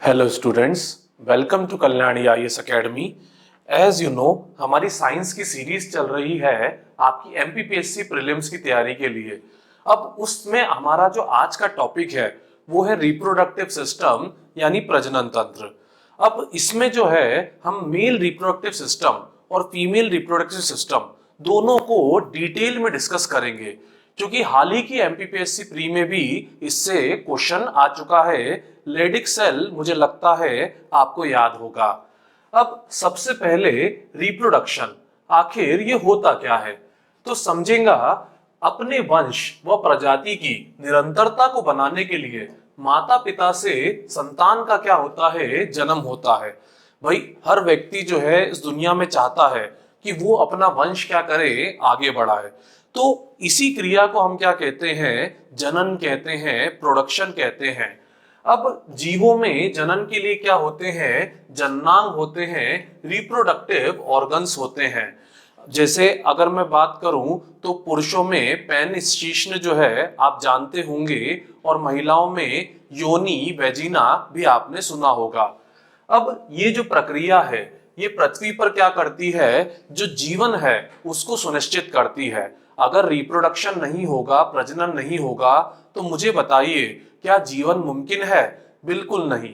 Hello students, welcome to Kalyani IAS academy. As you know, हमारी science की series चल रही है आपकी एमपीपीएससी प्रीलिम्स की तैयारी के लिए। अब उसमें हमारा जो आज का टॉपिक है वो है रिप्रोडक्टिव सिस्टम यानी प्रजनन तंत्र। अब इसमें जो है हम मेल रिप्रोडक्टिव सिस्टम और फीमेल रिप्रोडक्टिव सिस्टम दोनों को डिटेल में डिस्कस करेंगे, क्योंकि हाल ही की एमपीपीएससी प्री में भी इससे क्वेश्चन आ चुका है। लेडिक सेल मुझे लगता है आपको याद होगा। अब सबसे पहले रिप्रोडक्शन, आखिर ये होता क्या है तो समझेगा। अपने वंश व प्रजाति की निरंतरता को बनाने के लिए माता पिता से संतान का क्या होता है, जन्म होता है। भाई हर व्यक्ति जो है इस दुनिया में चाहता है कि वो अपना वंश क्या करे, आगे बढ़ाए। तो इसी क्रिया को हम क्या कहते हैं, जनन कहते हैं, प्रोडक्शन कहते हैं। अब जीवों में जनन के लिए क्या होते हैं, जननांग होते हैं, रिप्रोडक्टिव ऑर्गन्स होते हैं। जैसे अगर मैं बात करूं तो पुरुषों में पेनिस जो है आप जानते होंगे, और महिलाओं में योनि वेजिना भी आपने सुना होगा। अब ये जो प्रक्रिया है ये पृथ्वी पर क्या करती है, जो जीवन है उसको सुनिश्चित करती है। अगर रिप्रोडक्शन नहीं होगा, प्रजनन नहीं होगा, तो मुझे बताइए क्या जीवन मुमकिन है? बिल्कुल नहीं।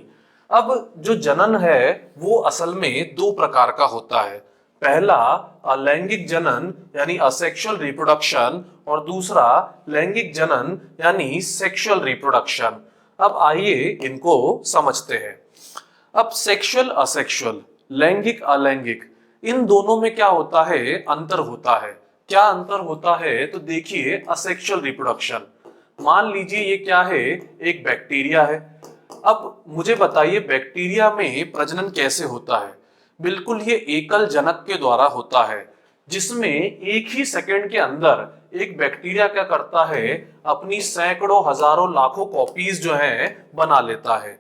अब जो जनन है वो असल में दो प्रकार का होता है। पहला अलैंगिक जनन यानी असेक्सुअल रिप्रोडक्शन, और दूसरा लैंगिक जनन यानी सेक्सुअल रिप्रोडक्शन। अब आइए इनको समझते हैं। अब सेक्सुअल असेक्सुअल, लैंगिक अलैंगिक, इन दोनों में क्या होता है, अंतर होता है। क्या अंतर होता है तो देखिए, असेक्सुअल रिप्रोडक्शन, मान लीजिए ये क्या है, एक बैक्टीरिया है। अब मुझे बताइए बैक्टीरिया में प्रजनन कैसे होता है। बिल्कुल ये एकल जनक के द्वारा होता है, जिसमें एक ही सेकंड के अंदर एक बैक्टीरिया क्या करता है, अपनी सैकड़ों हजारों लाखों कॉपीज जो है बना लेता है।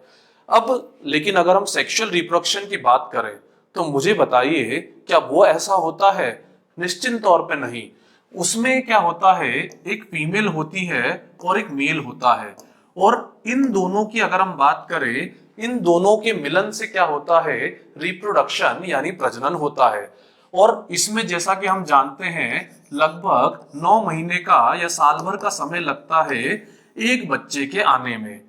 अब लेकिन अगर हम सेक्सुअल रिप्रोडक्शन की बात करें तो मुझे बताइए क्या वो ऐसा होता है? निश्चित तौर पे नहीं। उसमें क्या होता है, एक फीमेल होती है और एक मेल होता है, और इन दोनों की अगर हम बात करें, इन दोनों के मिलन से क्या होता है, रिप्रोडक्शन यानी प्रजनन होता है। और इसमें जैसा कि हम जानते हैं लगभग 9 महीने का या साल भर का समय लगता है एक बच्चे के आने में।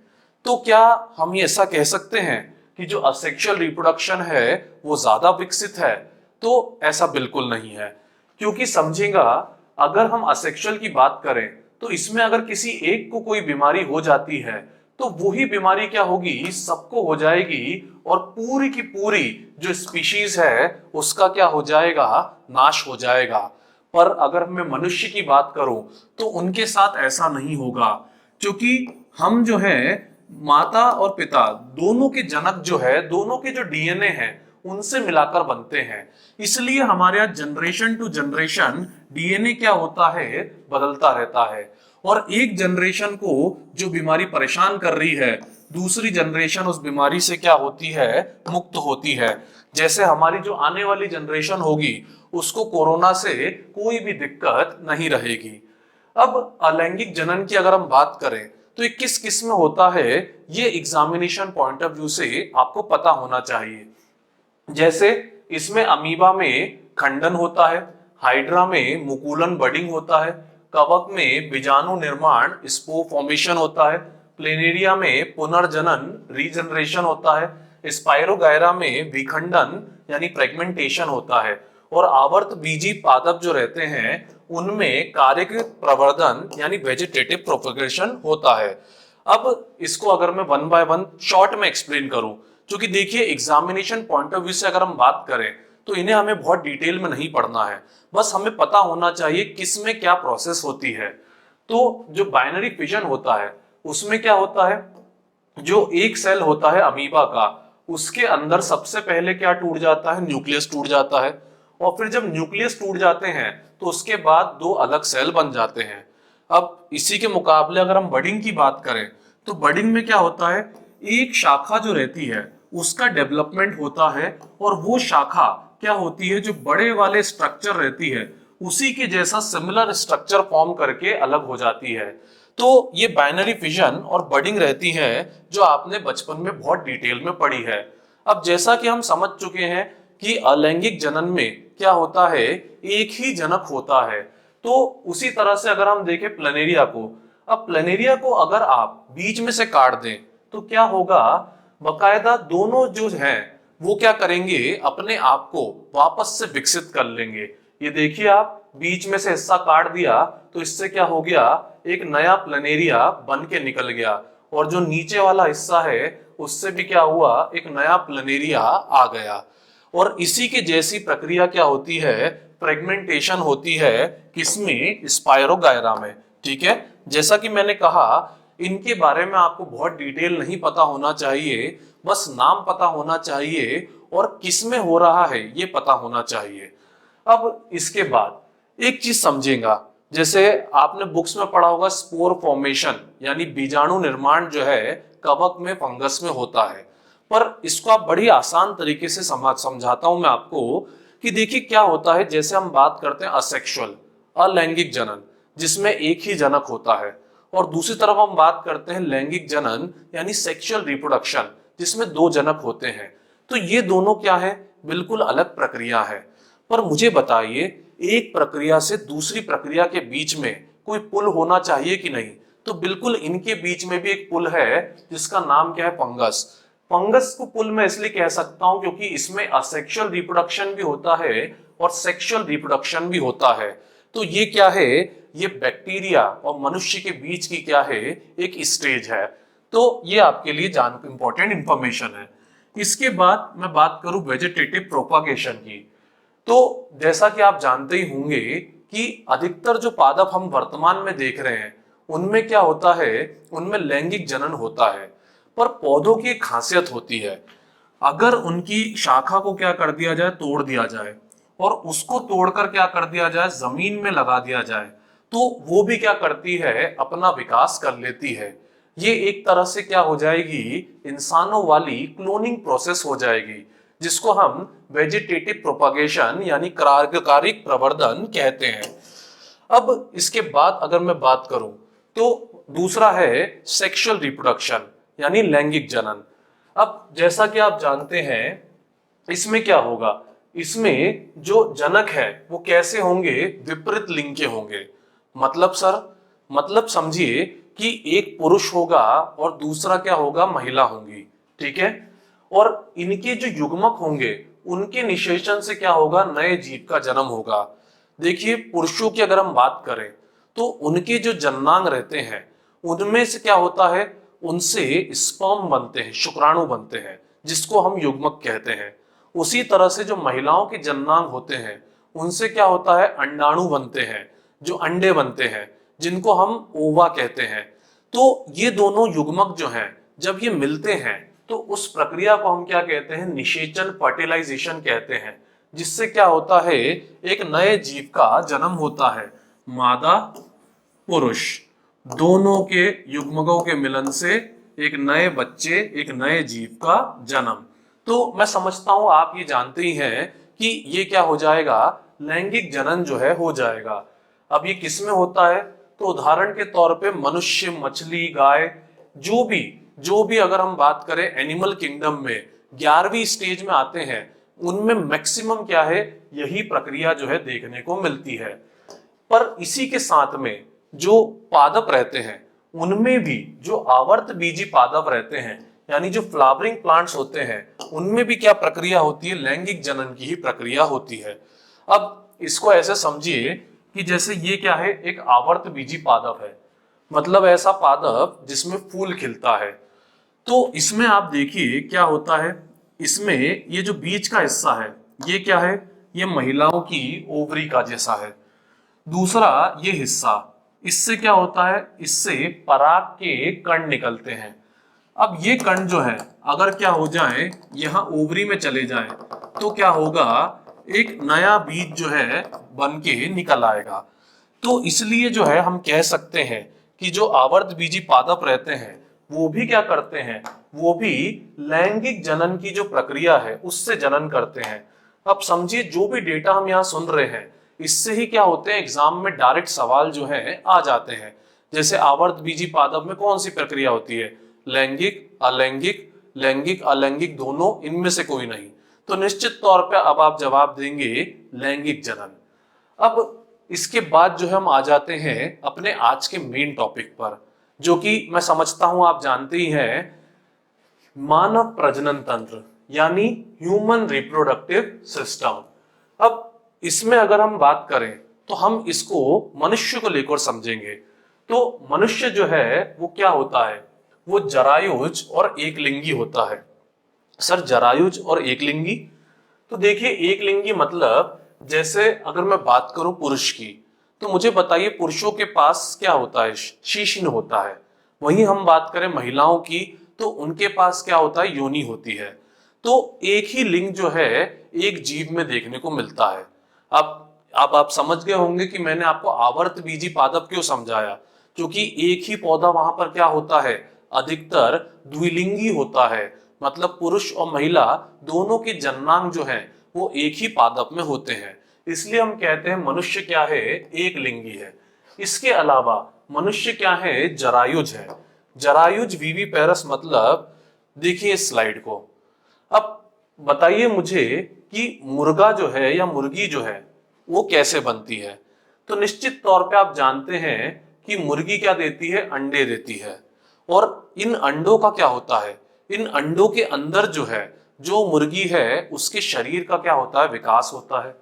तो क्या हम ये ऐसा कह सकते हैं कि जो असेक्सुअल रिप्रोडक्शन है वो ज्यादा विकसित है? तो ऐसा बिल्कुल नहीं है, क्योंकि समझेगा अगर हम असेक्सुअल की बात करें तो इसमें अगर किसी एक को कोई बीमारी हो जाती है तो वही बीमारी क्या होगी, सबको हो जाएगी, और पूरी की पूरी जो स्पीशीज है उसका क्या हो जाएगा, नाश हो जाएगा। पर अगर मैं मनुष्य की बात करूं तो उनके साथ ऐसा नहीं होगा, क्योंकि हम जो है माता और पिता दोनों के जनक जो है, दोनों के जो डीएनए है उनसे मिलाकर बनते हैं। इसलिए हमारे यहाँ जनरेशन टू जनरेशन डीएनए क्या होता है, बदलता रहता है। और एक जनरेशन को जो बीमारी परेशान कर रही है, दूसरी जनरेशन उस बीमारी से क्या होती है, मुक्त होती है। जैसे हमारी जो आने वाली जनरेशन होगी उसको कोरोना से कोई भी दिक्कत नहीं रहेगी। अब अलैंगिक जनन की अगर हम बात करें तो ये किस किस में होता है, ये एग्जामिनेशन पॉइंट ऑफ व्यू से आपको पता होना चाहिए। जैसे इसमें अमीबा में खंडन होता है, हाइड्रा में मुकुलन बडिंग होता है, कवक में बीजाणु निर्माण स्पोर फॉर्मेशन होता है, प्लेनेरिया में पुनर्जनन रीजनरेशन होता है, स्पाइरोगायरा में विखंडन यानी फ्रेगमेंटेशन होता है, और आवर्त बीजी पादप जो रहते हैं उनमें कार्यकृत प्रवर्धन यानी वेजिटेटिव प्रोपगेशन होता है। अब इसको अगर मैं वन बाय वन शॉर्ट में एक्सप्लेन करूं, क्योंकि देखिए एग्जामिनेशन पॉइंट ऑफ व्यू से अगर हम बात करें तो इन्हें हमें बहुत डिटेल में नहीं पढ़ना है, बस हमें पता होना चाहिए किस में क्या प्रोसेस होती है। तो जो बाइनरी फिजन होता है उसमें क्या होता है, जो एक सेल होता है अमीबा का, उसके अंदर सबसे पहले क्या टूट जाता है, न्यूक्लियस टूट जाता है, और फिर जब न्यूक्लियस टूट जाते हैं तो उसके बाद दो अलग सेल बन जाते हैं। अब इसी के मुकाबले अगर हम बडिंग की बात करें तो बडिंग में क्या होता है, एक शाखा जो रहती है उसका डेवलपमेंट होता है, और वो शाखा क्या होती है, जो बड़े वाले स्ट्रक्चर रहती है उसी के जैसा सिमिलर स्ट्रक्चर फॉर्म करके अलग हो जाती है। तो ये बाइनरी फिजन और बडिंग रहती है जो आपने बचपन में बहुत डिटेल में पढ़ी है। अब जैसा कि हम समझ चुके हैं कि अलैंगिक जनन में क्या होता है, एक ही जनक होता है। तो उसी तरह से अगर हम देखें प्लनेरिया को, अब प्लनेरिया को अगर आप बीच में से काट दें तो क्या होगा, बकायदा दोनों जो हैं वो क्या करेंगे, अपने आप को वापस से विकसित कर लेंगे। ये देखिए आप बीच में से हिस्सा काट दिया तो इससे क्या हो गया, एक नया प्लनेरिया बन के निकल गया, और जो नीचे वाला हिस्सा है उससे भी क्या हुआ, एक नया प्लनेरिया आ गया। और इसी के जैसी प्रक्रिया क्या होती है, फ्रेगमेंटेशन होती है, किसमें, स्पायरोगायरा में। ठीक है, जैसा कि मैंने कहा इनके बारे में आपको बहुत डिटेल नहीं पता होना चाहिए, बस नाम पता होना चाहिए और किसमें हो रहा है ये पता होना चाहिए। अब इसके बाद एक चीज समझेगा, जैसे आपने बुक्स में पढ़ा होगा स्पोर फॉर्मेशन, यानी बीजाणु निर्माण जो है कवक में, फंगस में होता है। पर इसको आप बड़ी आसान तरीके से समझाता हूं मैं आपको कि देखिए क्या होता है। जैसे हम बात करते हैं असेक्सुअल, अलैंगिक जनन, जिसमें एक ही जनक होता है, और दूसरी तरफ हम बात करते हैं लैंगिक जनन यानी सेक्सुअल रिप्रोडक्शन, जिसमें दो जनक होते हैं। तो ये दोनों क्या है, बिल्कुल अलग प्रक्रिया है। पर मुझे बताइए, एक प्रक्रिया से दूसरी प्रक्रिया के बीच में कोई पुल होना चाहिए कि नहीं? तो बिल्कुल इनके बीच में भी एक पुल है जिसका नाम क्या है, फंगस। फंगस को पुल मैं इसलिए कह सकता हूं क्योंकि इसमें असेक्सुअल रिप्रोडक्शन भी होता है और सेक्सुअल रिप्रोडक्शन भी होता है। तो ये क्या है, ये बैक्टीरिया और मनुष्य के बीच की क्या है, एक स्टेज है। तो ये आपके लिए इंपॉर्टेंट इंफॉर्मेशन है। इसके बाद मैं बात करूं वेजिटेटिव प्रोपागेशन की, तो जैसा कि आप जानते ही होंगे कि अधिकतर जो पादप हम वर्तमान में देख रहे हैं उनमें क्या होता है, उनमें लैंगिक जनन होता है। पर पौधों की एक खासियत होती है, अगर उनकी शाखा को क्या कर दिया जाए, तोड़ दिया जाए, और उसको तोड़कर क्या कर दिया जाए, जमीन में लगा दिया जाए, तो वो भी क्या करती है, अपना विकास कर लेती है। ये एक तरह से क्या हो जाएगी, इंसानों वाली क्लोनिंग प्रोसेस हो जाएगी, जिसको हम वेजिटेटिव प्रोपागेशन यानी क्रार्यकारिक प्रवर्धन कहते हैं। अब इसके बाद अगर मैं बात करूं तो दूसरा है सेक्सुअल रिप्रोडक्शन यानी लैंगिक जनन। अब जैसा कि आप जानते हैं इसमें क्या होगा, इसमें जो जनक है वो कैसे होंगे, विपरीत लिंग के होंगे। मतलब सर, मतलब समझिए कि एक पुरुष होगा और दूसरा क्या होगा, महिला होंगी। ठीक है, और इनके जो युग्मक होंगे उनके निषेचन से क्या होगा, नए जीव का जन्म होगा। देखिए पुरुषों की अगर हम बात करें तो उनके जो जननांग रहते हैं उनमें से क्या होता है, उनसे स्पर्म बनते हैं, शुक्राणु बनते हैं, जिसको हम युग्मक कहते हैं। उसी तरह से जो महिलाओं के जननांग होते हैं उनसे क्या होता है, अंडाणु बनते हैं, जो अंडे बनते हैं, जिनको हम ओवा कहते हैं। तो ये दोनों युग्मक जो हैं जब ये मिलते हैं तो उस प्रक्रिया को हम क्या कहते हैं, निषेचन, फर्टिलाइजेशन कहते हैं, जिससे क्या होता है, एक नए जीव का जन्म होता है। मादा पुरुष दोनों के युग्मकों के मिलन से एक नए बच्चे, एक नए जीव का जन्म। तो मैं समझता हूं आप ये जानते ही हैं कि ये क्या हो जाएगा, लैंगिक जनन जो है हो जाएगा। अब ये किसमें होता है, तो उदाहरण के तौर पे मनुष्य, मछली, गाय, जो भी अगर हम बात करें एनिमल किंगडम में 11वीं स्टेज में आते हैं, उनमें मैक्सिमम क्या है, यही प्रक्रिया जो है देखने को मिलती है। पर इसी के साथ में जो पादप रहते हैं उनमें भी जो आवर्त बीजी पादप रहते हैं, यानी जो फ्लावरिंग प्लांट्स होते हैं, उनमें भी क्या प्रक्रिया होती है, लैंगिक जनन की ही प्रक्रिया होती है। अब इसको ऐसे समझिए कि जैसे ये क्या है, एक आवर्त बीजी पादप है, मतलब ऐसा पादप जिसमें फूल खिलता है। तो इसमें आप देखिए क्या होता है, इसमें ये जो बीच का हिस्सा है ये क्या है, ये महिलाओं की ओवरी का जैसा है। दूसरा ये हिस्सा, इससे क्या होता है, इससे पराग के कण निकलते हैं। अब ये कण जो है अगर क्या हो जाए, यहाँ ओवरी में चले जाए, तो क्या होगा, एक नया बीज जो है बन के निकल आएगा। तो इसलिए जो है हम कह सकते हैं कि जो आवर्त बीजी पादप रहते हैं वो भी क्या करते हैं, वो भी लैंगिक जनन की जो प्रक्रिया है उससे जनन करते हैं। अब समझिए जो भी डेटा हम यहाँ सुन रहे हैं इससे ही क्या होते हैं, एग्जाम में डायरेक्ट सवाल जो है आ जाते हैं। जैसे आवर्त बीजी पादप में कौन सी प्रक्रिया होती है? लैंगिक, अलैंगिक, लैंगिक अलैंगिक दोनों, इनमें से कोई नहीं। तो निश्चित तौर पे अब आप जवाब देंगे लैंगिक जनन। अब इसके बाद जो है हम आ जाते हैं अपने आज के मेन टॉपिक पर, जो कि मैं समझता हूं आप जानते ही हैं, मानव प्रजनन तंत्र यानी ह्यूमन रिप्रोडक्टिव सिस्टम। अब इसमें अगर हम बात करें तो हम इसको मनुष्य को लेकर समझेंगे। तो मनुष्य जो है वो क्या होता है? वो जरायुज और एकलिंगी होता है। सर जरायुज और एकलिंगी? तो देखिए एकलिंगी मतलब, जैसे अगर मैं बात करूं पुरुष की, तो मुझे बताइए पुरुषों के पास क्या होता है? शीश्न होता है। वहीं हम बात करें महिलाओं की, तो उनके पास क्या होता है? योनि होती है। तो एक ही लिंग जो है एक जीव में देखने को मिलता है। अब आप समझ गए होंगे कि मैंने आपको आवर्त बीजी पादप क्यों समझाया, क्योंकि एक ही पौधा वहां पर क्या होता है? अधिकतर द्विलिंगी होता है। मतलब पुरुष और महिला दोनों के जन्नांग जो है वो एक ही पादप में होते हैं। इसलिए हम कहते हैं मनुष्य क्या है? एक लिंगी है। इसके अलावा मनुष्य क्या है? जरायुज है। जरायुज विविपेरस मतलब, देखिए इस स्लाइड को। अब बताइए मुझे कि मुर्गा जो है या मुर्गी जो है वो कैसे बनती है? तो निश्चित तौर पे आप जानते हैं कि मुर्गी क्या देती है? अंडे देती है। और इन अंडों का क्या होता है? इन अंडों के अंदर जो है, जो मुर्गी है उसके शरीर का क्या होता है? विकास होता है।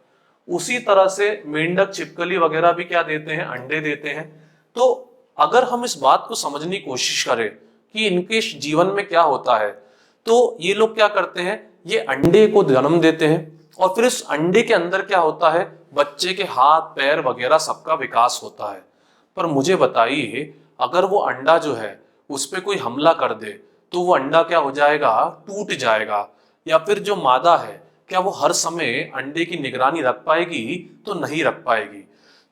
उसी तरह से मेंढक, छिपकली वगैरह भी क्या देते हैं? अंडे देते हैं। तो अगर हम इस बात को समझने की कोशिश करें कि इनके जीवन में क्या होता है, तो ये लोग क्या करते हैं? ये अंडे को जन्म देते हैं और फिर इस अंडे के अंदर क्या होता है? बच्चे के हाथ पैर वगैरह सबका विकास होता है। पर मुझे बताइए, अगर वो अंडा जो है उस पर कोई हमला कर दे तो वो अंडा क्या हो जाएगा? टूट जाएगा। या फिर जो मादा है, क्या वो हर समय अंडे की निगरानी रख पाएगी? तो नहीं रख पाएगी।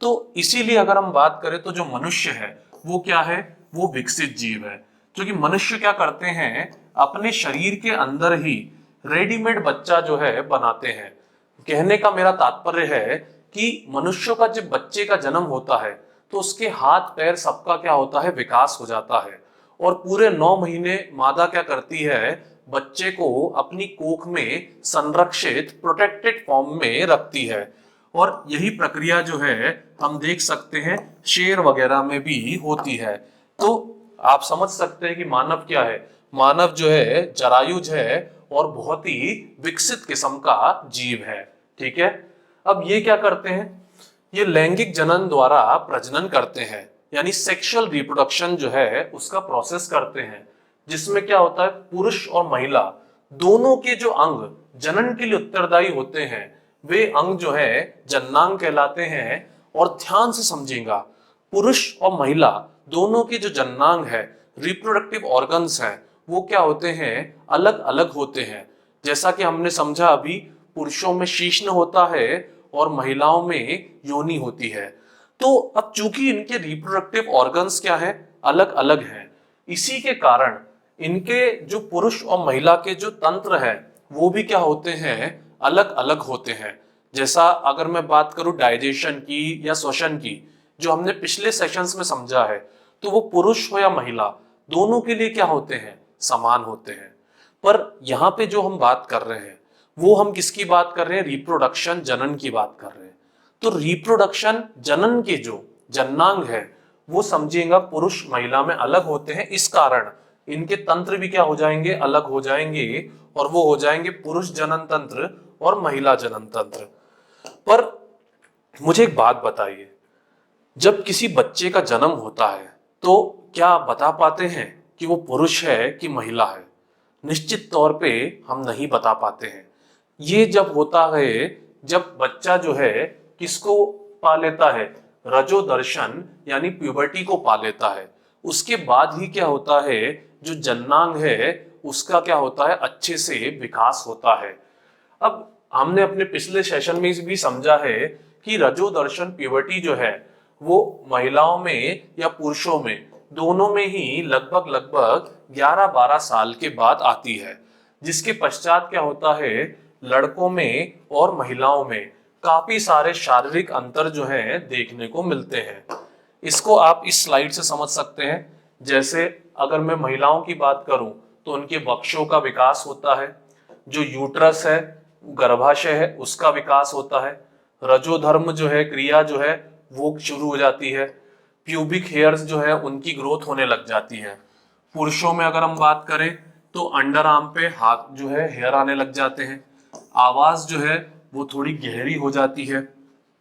तो इसीलिए अगर हम बात करें तो जो मनुष्य है वो क्या है? वो विकसित जीव है। क्योंकि मनुष्य क्या करते हैं? अपने शरीर के अंदर ही रेडीमेड बच्चा जो है बनाते हैं। कहने का मेरा तात्पर्य है कि मनुष्यों का जब बच्चे का जन्म होता है तो उसके हाथ पैर सबका क्या होता है? विकास हो जाता है। और पूरे 9 महीने मादा क्या करती है? बच्चे को अपनी कोख में संरक्षित प्रोटेक्टेड फॉर्म में रखती है। और यही प्रक्रिया जो है हम देख सकते हैं शेर वगैरह में भी होती है। तो आप समझ सकते हैं कि मानव क्या है? मानव जो है जरायुज है और बहुत ही विकसित किस्म का जीव है। ठीक है। अब ये क्या करते हैं? ये लैंगिक जनन द्वारा प्रजनन करते हैं, यानी सेक्सुअल रिप्रोडक्शन जो है उसका प्रोसेस करते हैं, जिसमें क्या होता है? पुरुष और महिला दोनों के जो अंग जनन के लिए उत्तरदायी होते हैं वे अंग जो है जननांग कहलाते हैं। और ध्यान से समझिएगा, पुरुष और महिला दोनों के जो जननांग है, रिप्रोडक्टिव ऑर्गन्स हैं, वो क्या होते हैं? अलग अलग होते हैं। जैसा कि हमने समझा अभी, पुरुषों में शीश्न होता है और महिलाओं में योनि होती है। तो अब चूंकि इनके रिप्रोडक्टिव ऑर्गन्स क्या है? अलग अलग हैं, इसी के कारण इनके जो पुरुष और महिला के जो तंत्र है वो भी क्या होते हैं? अलग अलग होते हैं। जैसा अगर मैं बात करूं डाइजेशन की या श्वसन की, जो हमने पिछले सेशंस में समझा है, तो वो पुरुष हो या महिला दोनों के लिए क्या होते हैं? समान होते हैं। पर यहाँ पे जो हम बात कर रहे हैं वो हम किसकी बात कर रहे हैं? रिप्रोडक्शन, जनन की बात कर रहे हैं। तो रिप्रोडक्शन, जनन के जो जननांग है वो समझिएगा पुरुष महिला में अलग होते हैं। इस कारण इनके तंत्र भी क्या हो जाएंगे? अलग हो जाएंगे। और वो हो जाएंगे पुरुष जनन तंत्र और महिला जनन तंत्र। पर मुझे एक बात बताइए, जब किसी बच्चे का जन्म होता है तो क्या बता पाते हैं कि वो पुरुष है कि महिला है? निश्चित तौर पे हम नहीं बता पाते हैं। ये जब होता है, जब बच्चा जो है किसको पा लेता है? रजोदर्शन यानी प्यूबर्टी को पा लेता है। उसके बाद ही क्या होता है? जो जननांग है उसका क्या होता है? अच्छे से विकास होता है। अब हमने अपने पिछले सेशन में भी समझा है कि रजोदर्शन प्यूबर्टी जो है वो महिलाओं में या पुरुषों में दोनों में ही लगभग लगभग 11-12 साल के बाद आती है, जिसके पश्चात क्या होता है? लड़कों में और महिलाओं में काफी सारे शारीरिक अंतर जो है देखने को मिलते हैं। इसको आप इस स्लाइड से समझ सकते हैं। जैसे अगर मैं महिलाओं की बात करूं तो उनके वक्षों का विकास होता है, जो यूट्रस है, गर्भाशय है, उसका विकास होता है, रजोधर्म जो है, क्रिया जो है वो शुरू हो जाती है, प्यूबिक हेयर्स जो है उनकी ग्रोथ होने लग जाती है। पुरुषों में अगर हम बात करें तो अंडर आर्म पे हाथ जो है हेयर आने लग जाते हैं, आवाज जो है वो थोड़ी गहरी हो जाती है,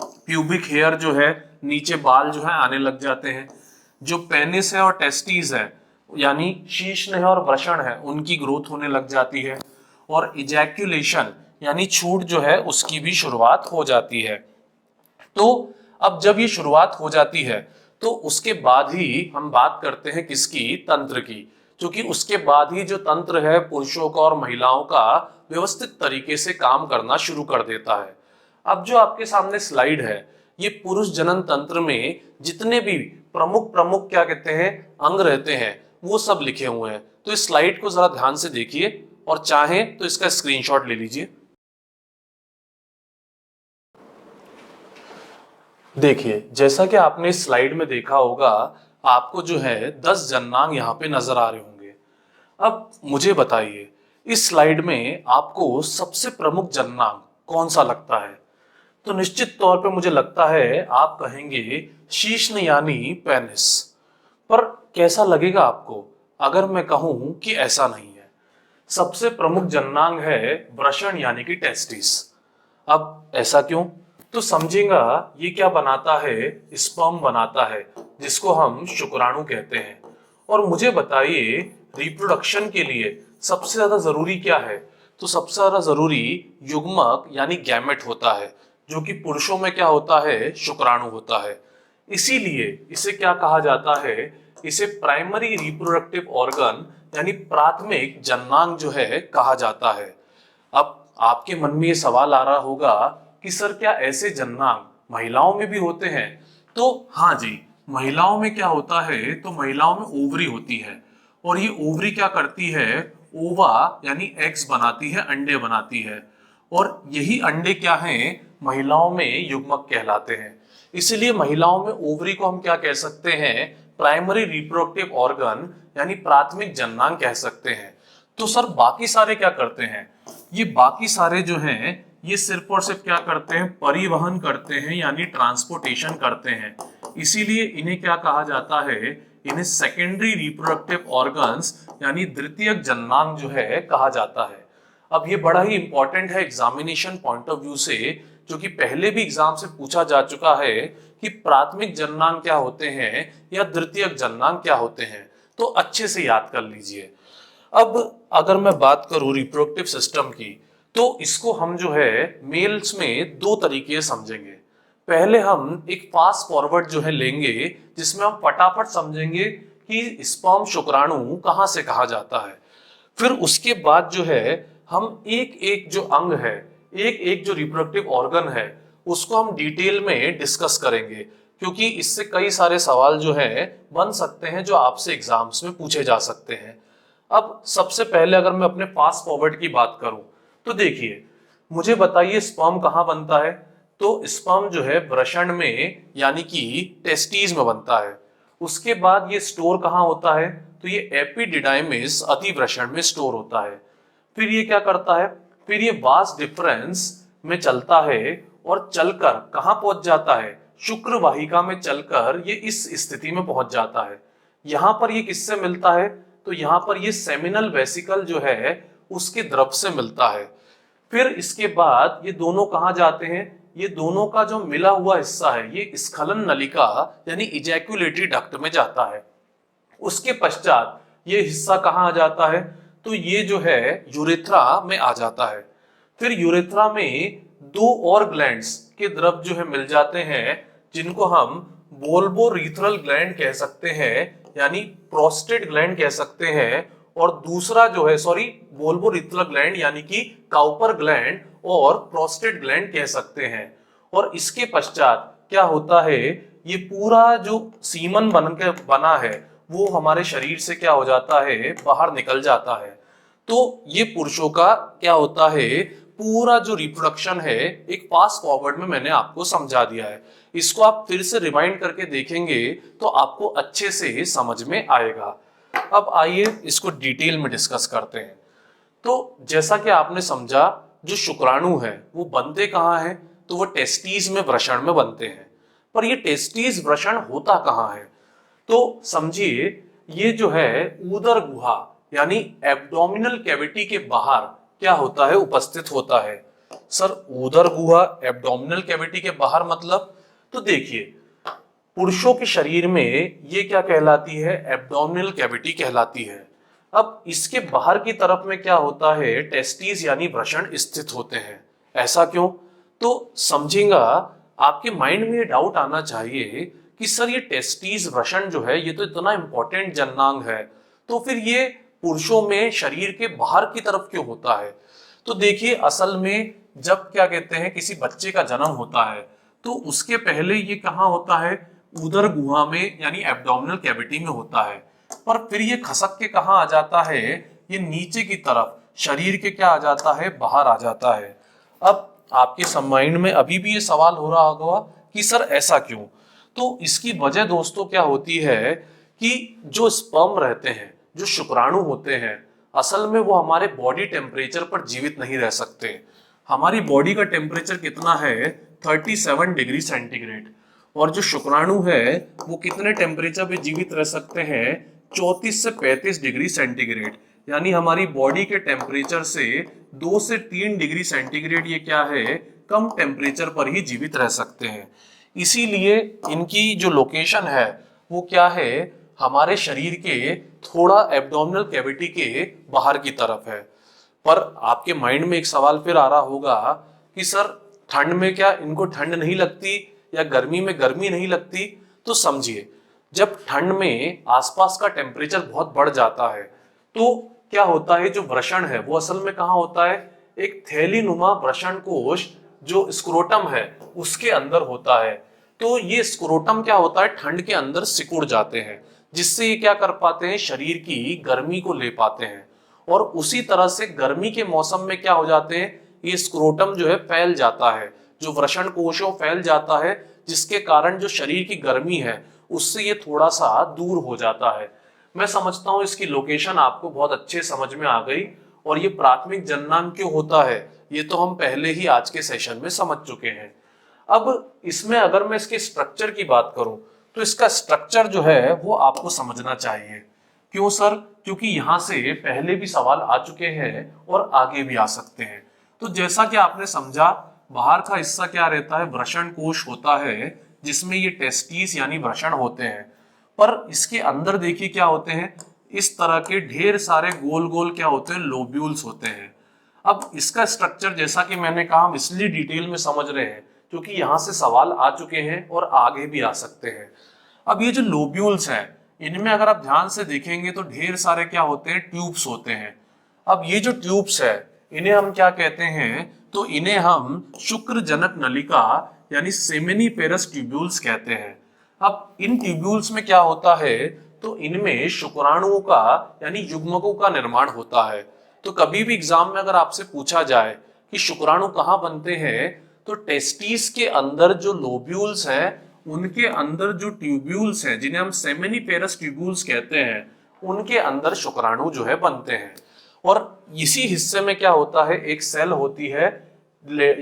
प्यूबिक हेयर जो है नीचे बाल जो है आने लग जाते हैं, जो पेनिस है और टेस्टिस है यानी शीश्न है और वृषण है उनकी ग्रोथ होने लग जाती है, और इजैक्यूलेशन यानी छूट जो है उसकी भी शुरुआत हो जाती है। तो अब जब ये शुरुआत हो जाती है तो उसके बाद ही हम बात करते हैं किसकी, तंत्र की, क्योंकि उसके बाद ही जो तंत्र है पुरुषों का और महिलाओं का व्यवस्थित तरीके से काम करना शुरू कर देता है। अब जो आपके सामने स्लाइड है ये पुरुष जनन तंत्र में जितने भी प्रमुख प्रमुख क्या कहते हैं अंग रहते हैं वो सब लिखे हुए हैं। तो इस स्लाइड को जरा ध्यान से देखिए और चाहें तो इसका स्क्रीनशॉट ले लीजिए। देखिए जैसा कि आपने इस स्लाइड में देखा होगा आपको जो है 10 जननांग यहाँ पे नजर आ रहे होंगे। अब मुझे बताइए इस स्लाइड में आपको सबसे प्रमुख जननांग कौन सा लगता है? तो निश्चित तौर पे मुझे लगता है आप कहेंगे शीश्न यानी पेनिस। पर कैसा लगेगा आपको अगर मैं कहूं कि ऐसा नहीं है? सबसे प्रमुख जननांग है वृषण यानी कि टेस्टिस। अब ऐसा क्यों? तो समझेगा ये क्या बनाता है, स्पर्म बनाता है जिसको हम शुक्राणु कहते हैं। और मुझे बताइए रिप्रोडक्शन के लिए सबसे ज्यादा जरूरी क्या है? तो सबसे ज्यादा जरूरी युग्मक यानी गैमेट होता है, जो कि पुरुषों में क्या होता है, शुक्राणु होता है। इसीलिए इसे क्या कहा जाता है, इसे प्राइमरी रिप्रोडक्टिव ऑर्गन यानी प्राथमिक जननांग जो है कहा जाता है। अब आपके मन में ये सवाल आ रहा होगा कि सर क्या ऐसे जननांग महिलाओं में भी होते हैं? तो हाँ जी, महिलाओं में क्या होता है, तो महिलाओं में ओवरी होती है और ये ओवरी क्या करती है, ओवा यानी एग्स बनाती है, अंडे बनाती है, और यही अंडे क्या हैं, महिलाओं में युग्मक कहलाते हैं। इसलिए महिलाओं में ओवरी को हम क्या कह सकते हैं, प्राइमरी रिप्रोडक्टिव ऑर्गन यानी प्राथमिक जननांग कह सकते हैं। तो सर बाकी सारे क्या करते हैं? ये बाकी सारे जो हैं ये सिर्फ और सिर्फ क्या करते हैं, परिवहन करते हैं यानी ट्रांसपोर्टेशन करते हैं। इसीलिए इन्हें क्या कहा जाता है, इन्हें सेकेंडरी रिप्रोडक्टिव ऑर्गन्स यानी द्वितीयक जननांग जो है कहा जाता है। अब ये बड़ा ही इंपॉर्टेंट है एग्जामिनेशन पॉइंट ऑफ व्यू से, जो कि पहले भी एग्जाम से पूछा जा चुका है कि प्राथमिक जननांग क्या होते हैं या द्वितीयक जननांग क्या होते हैं। तो अच्छे से याद कर लीजिए। अब अगर मैं बात करूं रिप्रोडक्टिव सिस्टम की, तो इसको हम जो है मेल्स में दो तरीके से समझेंगे। पहले हम एक फास्ट फॉरवर्ड जो है लेंगे जिसमें हम फटाफट समझेंगे कि स्पर्म शुक्राणु कहां से कहा जाता है। फिर उसके बाद जो है हम एक एक जो अंग है, एक एक जो रिप्रोडक्टिव ऑर्गन है उसको हम डिटेल में डिस्कस करेंगे, क्योंकि इससे कई सारे सवाल जो है बन सकते हैं जो आपसे एग्जाम्स में पूछे जा सकते हैं। अब सबसे पहले अगर मैं अपने फास्ट फॉरवर्ड की बात करूं तो देखिए मुझे बताइए स्पर्म कहां बनता है? तो स्पर्म जो है वृषण में यानी कि टेस्टिस में बनता है। उसके बाद ये स्टोर कहां होता है? तो ये एपिडिडाइमिस अधिवृषण में स्टोर होता है। फिर ये क्या करता है, फिर ये वास डिफरेंस में चलता है और चलकर कहां पहुंच जाता है, शुक्र वाहिका में चलकर ये इस स्थिति में पहुंच जाता है। यहां पर ये किससे मिलता है? तो यहां पर ये सेमिनल वेसिकल जो है उसके द्रव से मिलता है। फिर इसके बाद ये दोनों कहां जाते हैं, ये दोनों का जो मिला हुआ हिस्सा है ये स्खलन नलिका यानी इजैक्यूलेटरी डक्ट में जाता है। उसके पश्चात ये हिस्सा कहां आ जाता है, तो ये जो है यूरेथ्रा में आ जाता है। फिर यूरेथ्रा में दो और ग्लैंड्स के द्रव जो है मिल जाते हैं जिनको हम बोल्बोरीथ्रल ग्लैंड कह सकते हैं यानी प्रोस्टेट ग्लैंड कह सकते हैं, और दूसरा जो है सॉरी बोल्बोरीथ्रल ग्लैंड यानी कि काउपर ग्लैंड और प्रोस्टेट ग्लैंड कह सकते हैं। और इसके पश्चात क्या होता है, ये पूरा जो सीमन बनकर बना है वो हमारे शरीर से क्या हो जाता है, बाहर निकल जाता है। तो ये पुरुषों का क्या होता है, पूरा जो रिप्रोडक्शन है एक फास्ट फॉरवर्ड में मैंने आपको समझा दिया है। इसको आप फिर से रिवाइंड करके देखेंगे तो आपको अच्छे से समझ में आएगा। अब आइए इसको डिटेल में डिस्कस करते हैं। तो जैसा कि आपने समझा, जो शुक्राणु है वो बनते कहाँ हैं, तो वो टेस्टीज में वृषण में बनते हैं। पर ये टेस्टीज वृषण होता कहाँ है, तो समझिए ये जो है उदर गुहा यानी एब्डोमिनल कैविटी के बाहर क्या होता है, उपस्थित होता है। सर उदर गुहा एब्डोमिनल कैविटी के बाहर मतलब, तो देखिए पुरुषों के शरीर में ये क्या कहलाती है, एब्डोमिनल कैविटी कहलाती है। अब इसके बाहर की तरफ में क्या होता है, टेस्टिस यानी वृषण स्थित होते हैं। ऐसा क्यों, तो समझेगा आपके माइंड में ये डाउट आना चाहिए कि सर ये टेस्टिस वृषण जो है ये तो इतना इंपॉर्टेंट जननांग है, तो फिर ये पुरुषों में शरीर के बाहर की तरफ क्यों होता है। तो देखिए असल में जब क्या कहते हैं किसी बच्चे का जन्म होता है तो उसके पहले ये कहाँ होता है, उदर गुहा में यानी एब्डोमिनल कैविटी में होता है। पर फिर ये खसक के कहाँ आ जाता है, ये नीचे की तरफ शरीर के क्या आ जाता है, बाहर आ जाता है। अब आपके माइंड में अभी भी ये सवाल हो रहा होगा कि सर ऐसा क्यों, तो इसकी वजह दोस्तों क्या होती है कि जो स्पर्म रहते हैं, जो शुक्राणु होते हैं, असल में वो हमारे बॉडी टेम्परेचर पर जीवित नहीं रह सकते। हमारी बॉडी का टेम्परेचर कितना है, 37 डिग्री सेंटीग्रेड, और जो शुक्राणु है वो कितने टेम्परेचर पे जीवित रह सकते हैं, 34 से 35 डिग्री सेंटीग्रेड। यानी हमारी बॉडी के टेम्परेचर से 2 से 3 डिग्री सेंटीग्रेड ये क्या है, कम टेम्परेचर पर ही जीवित रह सकते हैं। इसीलिए इनकी जो लोकेशन है वो क्या है, हमारे शरीर के थोड़ा एब्डोमिनल कैविटी के बाहर की तरफ है। पर आपके माइंड में एक सवाल फिर आ रहा होगा कि सर ठंड में क्या इनको ठंड नहीं लगती या गर्मी में गर्मी नहीं लगती, तो समझिए जब ठंड में आसपास का टेम्परेचर बहुत बढ़ जाता है तो क्या होता है, जो वृषण है वो असल में कहाँ होता है, एक थैली नुमा वृषण कोश जो स्क्रोटम है उसके अंदर होता है। तो ये स्क्रोटम क्या होता है, ठंड के अंदर सिकुड़ जाते हैं, जिससे ये क्या कर पाते हैं, शरीर की गर्मी को ले पाते हैं। और उसी तरह से गर्मी के मौसम में क्या हो जाते हैं, ये स्क्रोटम जो है फैल जाता है, जो वृषण कोशों फैल जाता है, जिसके कारण जो शरीर की गर्मी है उससे ये थोड़ा सा दूर हो जाता है। मैं समझता हूं इसकी लोकेशन आपको बहुत अच्छे समझ में आ गई, और ये प्राथमिक जननांग क्यों होता है ये तो हम पहले ही आज के सेशन में समझ चुके हैं। अब इसमें अगर मैं इसके स्ट्रक्चर की बात करूं तो इसका स्ट्रक्चर जो है वो आपको समझना चाहिए। क्यों सर, क्योंकि यहां से पहले भी सवाल आ चुके हैं और आगे भी आ सकते हैं। तो जैसा कि आपने समझा, बाहर का हिस्सा क्या रहता है, वृषण कोश होता है जिसमें ये टेस्टिस यानी वृषण होते हैं। पर इसके अंदर देखिए क्या होते हैं, इस तरह के ढेर सारे गोल गोल क्या होते हैं, लोब्यूल्स होते हैं। अब इसका स्ट्रक्चर जैसा कि मैंने कहा हम इसलिए डिटेल में समझ रहे हैं क्योंकि यहाँ से सवाल आ चुके हैं और आगे भी आ सकते हैं। अब ये जो लोब्यूल्स हैं इनमें अगर आप ध्यान से देखेंगे तो ढेर सारे क्या होते हैं, ट्यूब्स होते हैं। अब ये जो ट्यूब्स है इन्हें हम क्या कहते हैं, तो इन्हें हम शुक्र जनक नलिका यानी सेमिनिपेरस ट्यूब्यूल्स कहते हैं। अब इन ट्यूब्यूल्स में क्या होता है, तो इनमें शुक्राणुओं का यानी युग्मकों का निर्माण होता है। तो कभी भी एग्जाम में अगर आपसे पूछा जाए कि शुक्राणु कहाँ बनते हैं, तो टेस्टिस के अंदर जो लोब्यूल्स हैं उनके अंदर जो ट्यूब्यूल्स हैं जिन्हें हम सेमिनिपेरस ट्यूब्यूल्स कहते हैं, उनके अंदर शुक्राणु जो है बनते हैं। और इसी हिस्से में क्या होता है, एक सेल होती है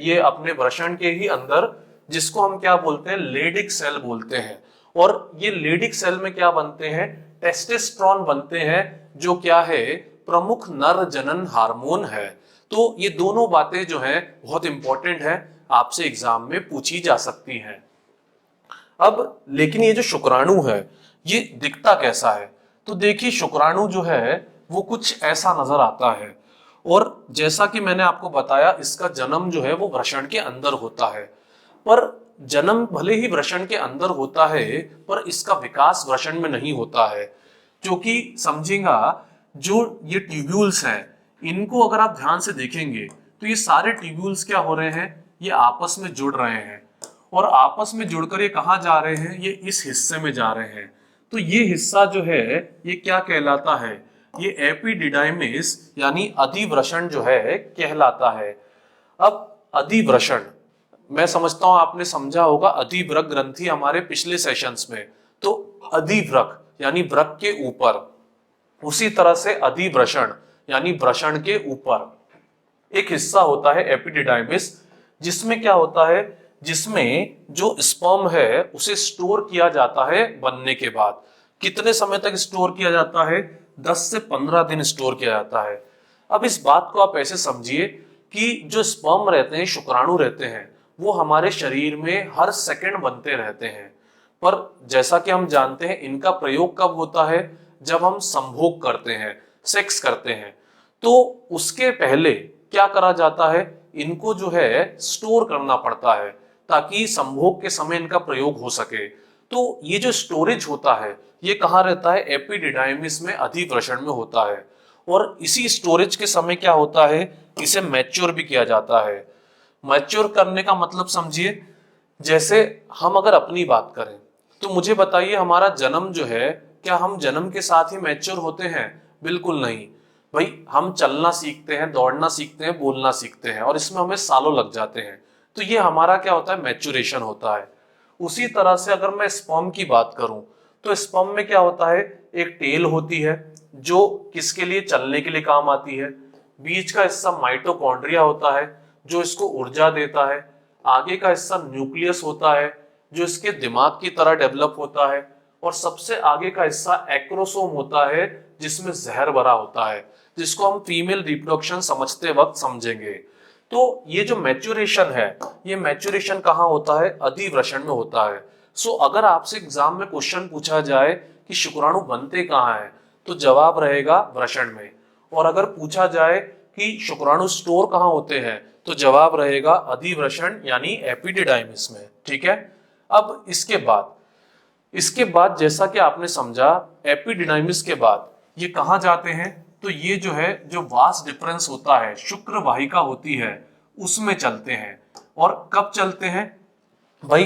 ये अपने वृषण के ही अंदर, जिसको हम क्या बोलते हैं, लेडिक सेल बोलते हैं। और ये लेडिक सेल में क्या बनते हैं, टेस्टोस्टेरोन बनते हैं, जो क्या है, प्रमुख नर जनन हार्मोन है। तो ये दोनों बातें जो है बहुत इंपॉर्टेंट है, आपसे एग्जाम में पूछी जा सकती हैं। अब लेकिन ये जो शुक्राणु है ये दिखता कैसा है, तो देखिए शुक्राणु जो है वो कुछ ऐसा नजर आता है। और जैसा कि मैंने आपको बताया इसका जन्म जो है वो वृषण के अंदर होता है। पर जन्म भले ही वृषण के अंदर होता है पर इसका विकास वृषण में नहीं होता है, क्योंकि समझेगा जो ये ट्यूब्यूल्स हैं इनको अगर आप ध्यान से देखेंगे तो ये सारे ट्यूब्यूल्स क्या हो रहे हैं, ये आपस में जुड़ रहे हैं। और आपस में जुड़कर ये कहाँ जा रहे हैं, ये इस हिस्से में जा रहे हैं। तो ये हिस्सा जो है ये क्या कहलाता है, ये एपिडिडाइमिस यानी अधिवृषण जो है कहलाता है। अब अधिवृषण मैं समझता हूं आपने समझा होगा अधिवृक ग्रंथि हमारे पिछले सेशंस में। तो अधिवृक यानी वृक के ऊपर, उसी तरह से अधिवृषण यानी वृषण के ऊपर एक हिस्सा होता है एपिडिडाइमिस, जिसमें क्या होता है, जिसमें जो स्पर्म है उसे स्टोर किया जाता है बनने के बाद। कितने समय तक स्टोर किया जाता है? 10 से 15 दिन स्टोर किया जाता है। अब इस बात को आप ऐसे समझिए कि जो स्पर्म रहते हैं, शुक्राणु रहते हैं, वो हमारे शरीर में हर सेकंड बनते रहते हैं। पर जैसा कि हम जानते हैं इनका प्रयोग कब होता है? जब हम संभोग करते हैं, सेक्स करते हैं। तो उसके पहले क्या करा जाता है? इनको जो है स्टोर करना पड़ता है ताकि संभोग के समय इनका प्रयोग हो सके। तो ये जो स्टोरेज होता है ये कहाँ रहता है? एपिडिडाइमिस में, अधिवृषण में होता है। और इसी स्टोरेज के समय क्या होता है? इसे मैच्योर भी किया जाता है। मैच्योर करने का मतलब समझिए, जैसे हम अगर अपनी बात करें तो मुझे बताइए, हमारा जन्म जो है, क्या हम जन्म के साथ ही मैच्योर होते हैं? बिल्कुल नहीं भाई। हम चलना सीखते हैं, दौड़ना सीखते हैं, बोलना सीखते हैं, और इसमें हमें सालों लग जाते हैं। तो ये हमारा क्या होता है? मैच्योरेशन होता है। उसी तरह से अगर मैं स्पर्म की बात करूं तो स्पर्म में क्या होता है? एक टेल होती है जो किसके लिए? चलने के लिए काम आती है। बीच का हिस्सा माइटोकॉन्ड्रिया होता है जो इसको ऊर्जा देता है। आगे का हिस्सा न्यूक्लियस होता है जो इसके दिमाग की तरह डेवलप होता है। और सबसे आगे का हिस्सा एक्रोसोम होता है जिसमें जहर भरा होता है, जिसको हम फीमेल रिप्रोडक्शन समझते वक्त समझेंगे। तो ये जो मैच्योरेशन है, ये मैच्योरेशन कहाँ होता है? अधिवृषण में होता है। सो अगर आपसे एग्जाम में क्वेश्चन पूछा जाए कि शुक्राणु बनते कहाँ हैं, तो जवाब रहेगा वृषण में। और अगर पूछा जाए कि शुक्राणु स्टोर कहाँ होते हैं, तो जवाब रहेगा अधिवृषण यानी एपिडिडाइमिस में। ठीक है। अब इसके बाद जैसा कि आपने समझा, एपिडिडाइमिस के बाद ये कहाँ जाते हैं? तो ये जो है, जो वास डिफरेंस होता है, शुक्र वाहिका होती है, उसमें चलते हैं। और कब चलते हैं भाई?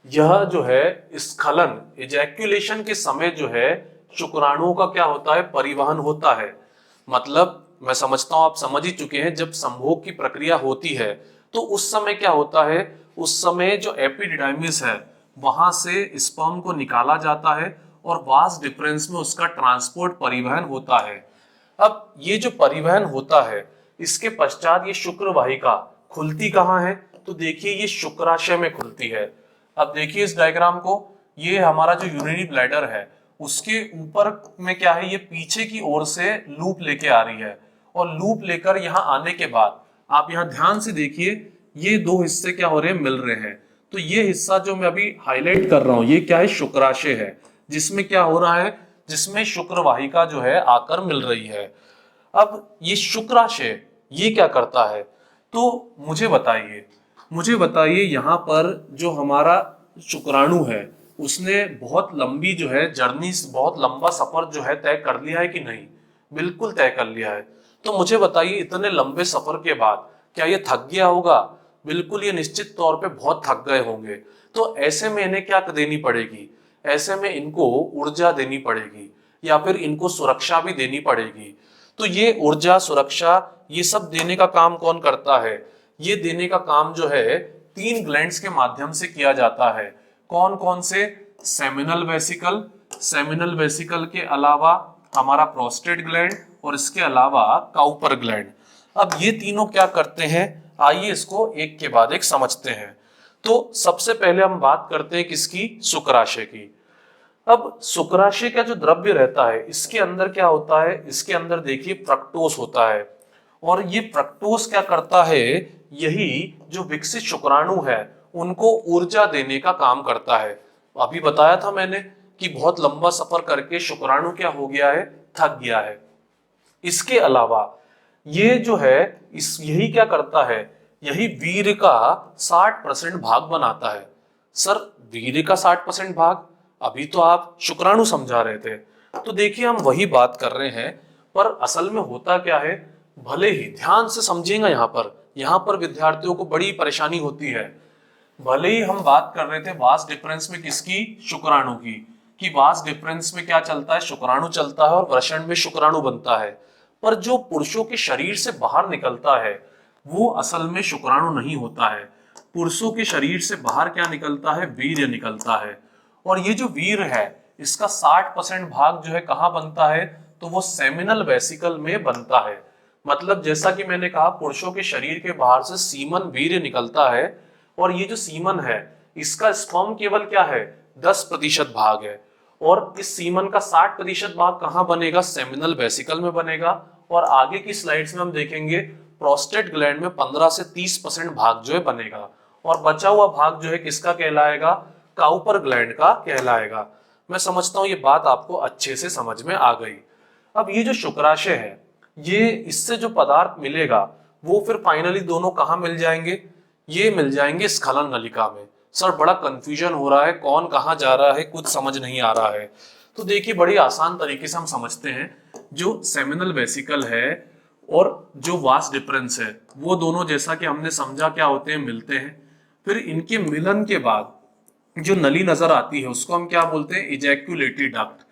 यह जो है स्खलन, इजैक्यूलेशन के समय जो है शुक्राणुओं का क्या होता है? परिवहन होता है। मतलब मैं समझता हूं आप समझ ही चुके हैं, जब संभोग की प्रक्रिया होती है तो उस समय क्या होता है? उस समय जो एपिडिडाइमिस है वहां से स्पर्म को निकाला जाता है और वास डिफरेंस में उसका ट्रांसपोर्ट, परिवहन होता है। अब ये जो परिवहन होता है, इसके पश्चात ये शुक्र वाहिका खुलती कहाँ है? तो देखिए ये शुक्राशय में खुलती है। अब देखिए इस डायग्राम को, ये हमारा जो यूरिनरी ब्लैडर है उसके ऊपर में क्या है? ये पीछे की ओर से लूप लेके आ रही है, और लूप लेकर यहाँ आने के बाद आप यहाँ ध्यान से देखिए, ये दो हिस्से क्या हो रहे हैं? मिल रहे हैं। तो ये हिस्सा जो मैं अभी हाईलाइट कर रहा हूं, ये क्या है? शुक्राशय है, जिसमें क्या हो रहा है? जिसमें शुक्र वाहिका जो है आकर मिल रही है। अब ये शुक्राशय ये क्या करता है? तो मुझे बताइए यहाँ पर जो हमारा शुक्राणु है उसने बहुत लंबी जो है जर्नी, बहुत लंबा सफर जो है तय कर लिया है कि नहीं? बिल्कुल तय कर लिया है। तो मुझे बताइए इतने लंबे सफर के बाद क्या ये थक गया होगा? बिल्कुल, ये निश्चित तौर पे बहुत थक गए होंगे। तो ऐसे में इन्हें क्या देनी पड़ेगी? ऐसे में इनको ऊर्जा देनी पड़ेगी, या फिर इनको सुरक्षा भी देनी पड़ेगी। तो ये ऊर्जा, सुरक्षा, ये सब देने का काम कौन करता है? ये देने का काम जो है 3 ग्लैंड्स के माध्यम से किया जाता है। कौन कौन से? सेमिनल वेसिकल के अलावा हमारा प्रोस्टेट ग्लैंड, और इसके अलावा काउपर ग्लैंड। अब ये तीनों क्या करते हैं? आइए इसको एक के बाद एक समझते हैं। तो सबसे पहले हम बात करते हैं किसकी? शुक्राशय की। अब शुक्राशय का जो द्रव्य रहता है, इसके अंदर क्या होता है? इसके अंदर देखिए फ्रक्टोस होता है। और ये फ्रक्टोस क्या करता है? यही जो विकसित शुक्राणु है उनको ऊर्जा देने का काम करता है। अभी बताया था मैंने कि बहुत लंबा सफर करके शुक्राणु क्या हो गया है? थक गया है। इसके अलावा ये जो है, यही क्या करता है? यही वीर्य का 60% भाग बनाता है। सर, वीर्य का 60% भाग? अभी तो आप शुक्राणु समझा रहे थे। तो देखिए हम वही बात कर रहे हैं, पर असल में होता क्या है? भले ही ध्यान से समझेगा, यहाँ पर विद्यार्थियों को बड़ी परेशानी होती है। भले ही हम बात कर रहे थे वास डिफरेंस में किसकी? शुक्राणु की, कि वास डिफरेंस में क्या चलता है? शुक्राणु चलता है, और वृषण में शुक्राणु बनता है। पर जो पुरुषों के शरीर से बाहर निकलता है वो असल में शुक्राणु नहीं होता है। पुरुषों के शरीर से बाहर क्या निकलता है, वीर्य निकलता है। और ये जो वीर्य है इसका 60% भाग जो है कहाँ बनता है, तो वो सेमिनल वेसिकल में बनता है। मतलब जैसा कि मैंने कहा पुरुषों के शरीर के बाहर से सीमन वीर्य निकलता है, और ये जो सीमन है इसका स्पर्म केवल क्या है, 10% भाग है। और इस सीमन का 60% भाग कहाँ बनेगा, सेमिनल वेसिकल में बनेगा। और आगे की स्लाइड्स में हम देखेंगे प्रोस्टेट ग्लैंड में 15 से 30% भाग जो है बनेगा, और बचा हुआ भाग जो है किसका कहलाएगा, काउपर ग्लैंड का कहलाएगा। मैं समझता हूं ये बात आपको अच्छे से समझ में आ गई। अब ये जो शुक्राशय है, ये इससे जो पदार्थ मिलेगा वो फिर फाइनली दोनों कहाँ मिल जाएंगे, ये मिल जाएंगे स्खलन नलिका में। सर बड़ा कंफ्यूजन हो रहा है, कौन कहाँ जा रहा है, कुछ समझ नहीं आ रहा है। तो देखिए बड़ी आसान तरीके से हम समझते हैं, जो सेमिनल वेसिकल है और जो वास डिफरेंस है वो दोनों जैसा कि हमने समझा क्या होते हैं, मिलते हैं। फिर इनके मिलन के बाद जो नली नजर आती है उसको हम क्या बोलते हैं, इजैक्यूलेटरी डक्ट।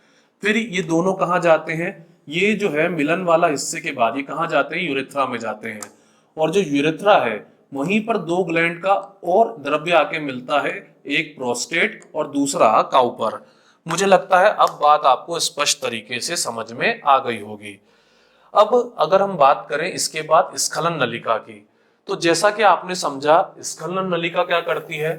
फिर ये दोनों कहाँ जाते हैं, ये जो है मिलन वाला हिस्से के बाद ये कहाँ जाते हैं, यूरेथ्रा में जाते हैं। और जो यूरेथ्रा है वहीं पर दो ग्लैंड का और द्रव्य आके मिलता है, एक प्रोस्टेट और दूसरा काउपर। मुझे लगता है अब बात आपको स्पष्ट तरीके से समझ में आ गई होगी। अब अगर हम बात करें इसके बाद स्खलन नलिका की, तो जैसा कि आपने समझा स्खलन नलिका क्या करती है,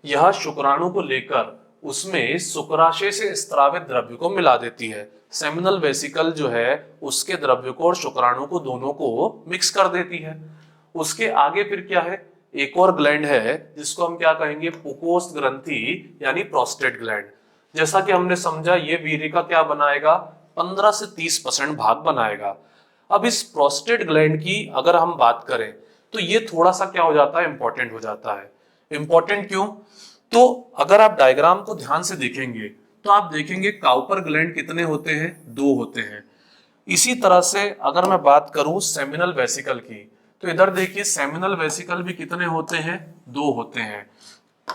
यह शुक्राणु को लेकर उसमें शुक्राशय से स्रावित द्रव्य को मिला देती है। सेमिनल वेसिकल जो है उसके द्रव्य को और शुक्राणु को दोनों को मिक्स कर देती है। उसके आगे फिर क्या है, एक और ग्लैंड है जिसको हम क्या कहेंगे, पुकोस्त ग्रंथि यानी प्रोस्टेट ग्लैंड। जैसा कि हमने समझा ये वीर्य का क्या बनाएगा, 15 से 30% भाग बनाएगा। अब इस प्रोस्टेट ग्लैंड की अगर हम बात करें तो ये थोड़ा सा क्या हो जाता है, इंपॉर्टेंट हो जाता है। इंपॉर्टेंट क्यों, तो अगर आप डायग्राम को ध्यान से देखेंगे तो आप देखेंगे काउपर ग्लैंड कितने होते हैं, 2 होते हैं। इसी तरह से अगर मैं बात करूं सेमिनल वेसिकल की, तो इधर देखिए सेमिनल वेसिकल भी कितने होते हैं, 2 होते हैं।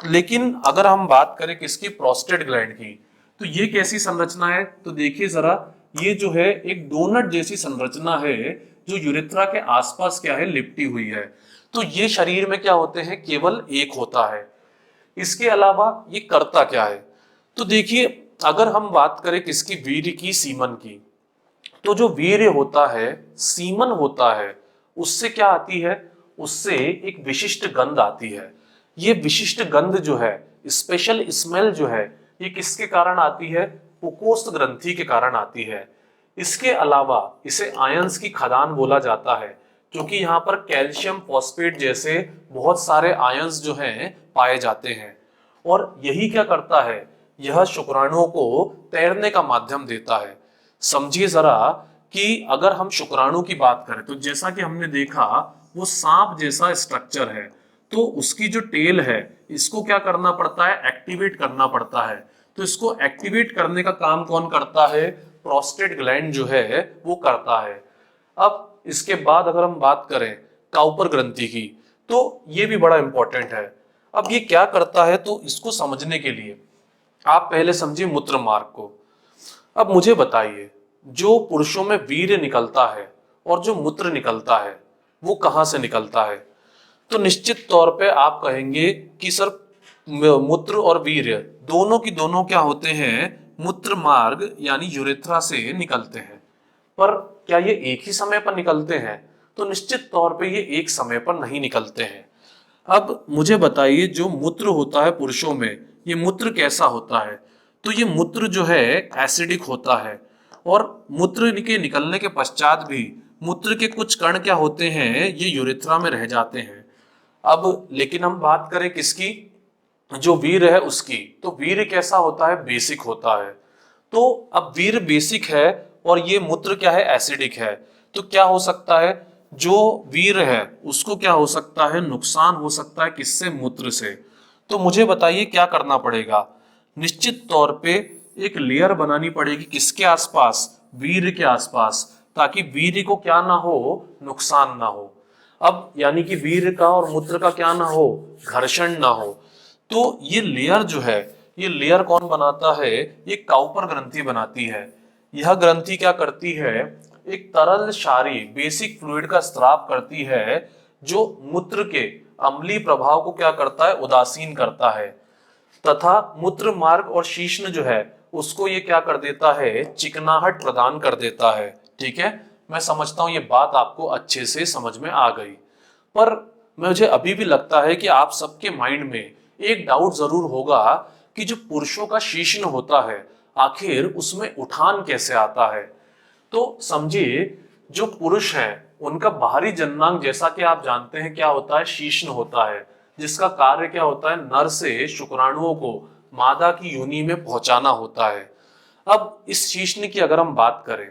लेकिन अगर हम बात करें किसकी, प्रोस्टेट ग्लैंड की, तो ये कैसी संरचना है, तो देखिए जरा, ये जो है एक डोनट जैसी संरचना है जो यूरेथ्रा के आसपास क्या है, लिपटी हुई है। तो ये शरीर में क्या होते हैं, केवल एक होता है। इसके अलावा ये करता क्या है, तो देखिए अगर हम बात करें किसकी, वीर्य की, सीमन की, तो जो वीर्य होता है, सीमन होता है, उससे क्या आती है, उससे एक विशिष्ट गंध आती है। ये विशिष्ट गंध जो है, स्पेशल स्मेल जो है, ये किसके कारण आती है, पुकोस्त ग्रंथि के कारण आती है। इसके अलावा इसे आयंस की खदान बोला जाता है, क्योंकि यहाँ पर कैल्शियम फॉस्फेट जैसे बहुत सारे आयंस जो हैं पाए जाते हैं। और यही क्या करता है, यह शुक्राणुओं को तैरने का माध्यम देता है। समझिए जरा कि अगर हम शुक्राणु की बात करें तो जैसा कि हमने देखा वो सांप जैसा स्ट्रक्चर है, तो उसकी जो टेल है इसको क्या करना पड़ता है, एक्टिवेट करना पड़ता है। तो इसको एक्टिवेट करने का काम कौन करता है, प्रोस्टेट ग्लैंड जो है वो करता है। अब इसके बाद अगर हम बात करें काउपर ग्रंथि की, तो ये भी बड़ा इंपॉर्टेंट है। अब ये क्या करता है, तो इसको समझने के लिए आप पहले समझिए मूत्र मार्ग को। अब मुझे बताइए, जो पुरुषों में वीर्य निकलता है और जो मूत्र निकलता है वो कहाँ से निकलता है, तो निश्चित तौर पे आप कहेंगे कि सर मूत्र और वीर्य दोनों की दोनों क्या होते हैं, मूत्र मार्ग यानी यूरेथ्रा से निकलते हैं। पर क्या ये एक ही समय पर निकलते हैं, तो निश्चित तौर पे ये एक समय पर नहीं निकलते हैं। अब मुझे बताइए, जो मूत्र होता है पुरुषों में, ये मूत्र कैसा होता है, तो ये मूत्र जो है एसिडिक होता है। और मूत्र के निकलने के पश्चात भी मूत्र के कुछ कण क्या होते हैं, ये यूरेथ्रा में रह जाते हैं। अब लेकिन हम बात करें किसकी, जो वीर्य है उसकी, तो वीर्य कैसा होता है, बेसिक होता है। तो अब वीर्य बेसिक है और ये मूत्र क्या है, एसिडिक है। तो क्या हो सकता है, जो वीर्य है उसको क्या हो सकता है, नुकसान हो सकता है, किससे, मूत्र से। तो मुझे बताइए क्या करना पड़ेगा, निश्चित तौर पे एक लेयर बनानी पड़ेगी किसके आसपास, वीर्य के आसपास, ताकि वीर्य को क्या ना हो, नुकसान ना हो। अब यानी कि वीर्य का और मूत्र का क्या ना हो, घर्षण ना हो। तो ये लेयर जो है, ये लेयर कौन बनाता है, ये काउपर ग्रंथि बनाती है। यह ग्रंथि क्या करती है, एक तरल क्षारीय बेसिक फ्लूइड का स्राव करती है, जो मूत्र के अम्लीय प्रभाव को क्या करता है, उदासीन करता है, तथा मूत्र मार्ग और शीश्न जो है उसको ये क्या कर देता है, चिकनाहट प्रदान कर देता है। ठीक है, मैं समझता हूं ये बात आपको अच्छे से समझ में आ गई। पर मुझे अभी भी लगता है कि आप सबके माइंड में एक डाउट जरूर होगा कि जो पुरुषों का शीश्न होता है आखिर उसमें उठान कैसे आता है। तो समझिए, जो पुरुष हैं उनका बाहरी जननांग जैसा कि आप जानते हैं क्या होता है, शीश्न होता है, जिसका कार्य क्या होता है, नर से शुक्राणुओं को मादा की योनि में पहुंचाना होता है। अब इस शीश्न की अगर हम बात करें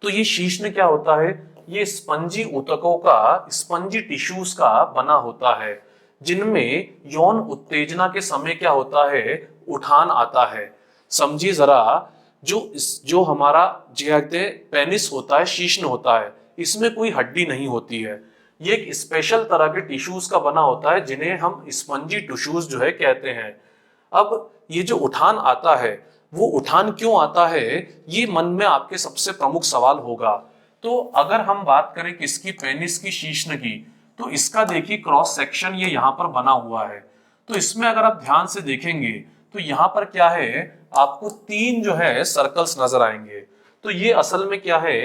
तो ये शीश्न क्या होता है, ये स्पंजी ऊतकों का, स्पंजी टिश्यूज का बना होता है, जिनमें यौन उत्तेजना के समय क्या होता है, उठान आता है। समझिए जरा, जो हमारा कहते हैं पेनिस होता है, शीश्न होता है, इसमें कोई हड्डी नहीं होती है। ये एक स्पेशल तरह के टिश्यूज का बना होता है जिन्हें हम स्पंजी टिश्यूज जो है कहते हैं। अब ये जो उठान आता है, वो उठान क्यों आता है, ये मन में आपके सबसे प्रमुख सवाल होगा। तो अगर हम बात करें किसकी, पेनिस की, शीश्न की, तो इसका देखिए क्रॉस सेक्शन ये यहाँ पर बना हुआ है। तो इसमें अगर आप ध्यान से देखेंगे तो यहाँ पर क्या है, आपको 3 जो है सर्कल्स नजर आएंगे। तो ये असल में क्या है,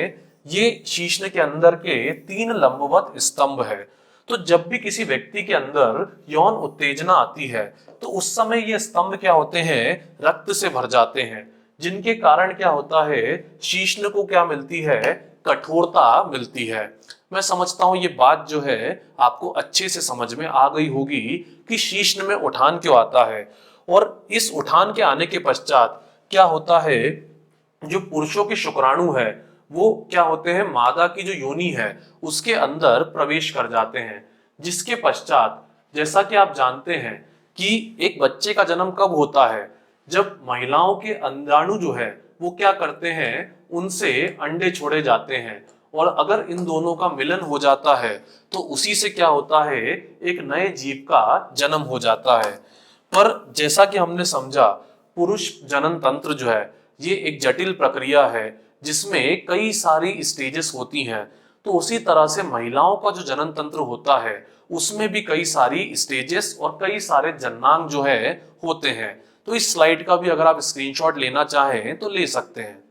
ये शीश्न के अंदर के 3 लंबवत स्तंभ है। तो जब भी किसी व्यक्ति के अंदर यौन उत्तेजना आती है तो उस समय ये स्तंभ क्या होते हैं, रक्त से भर जाते हैं, जिनके कारण क्या होता है, शीश्न को क्या मिलती है, कठोरता मिलती है। मैं समझता हूं ये बात जो है आपको अच्छे से समझ में आ गई होगी कि शीश्न में उठान क्यों आता है। और इस उठान के आने के पश्चात क्या होता है, जो पुरुषों के शुक्राणु है वो क्या होते हैं, मादा की जो योनि है उसके अंदर प्रवेश कर जाते हैं, जिसके पश्चात जैसा कि आप जानते हैं कि एक बच्चे का जन्म कब होता है, जब महिलाओं के अंडाणु जो है वो क्या करते हैं, उनसे अंडे छोड़े जाते हैं, और अगर इन दोनों का मिलन हो जाता है तो उसी से क्या होता है, एक नए जीव का जन्म हो जाता है। पर जैसा कि हमने समझा, पुरुष जनन तंत्र जो है ये एक जटिल प्रक्रिया है जिसमें कई सारी स्टेजेस होती हैं। तो उसी तरह से महिलाओं का जो जनन तंत्र होता है उसमें भी कई सारी स्टेजेस और कई सारे जननांग जो है होते हैं। तो इस स्लाइड का भी अगर आप स्क्रीनशॉट लेना चाहें तो ले सकते हैं।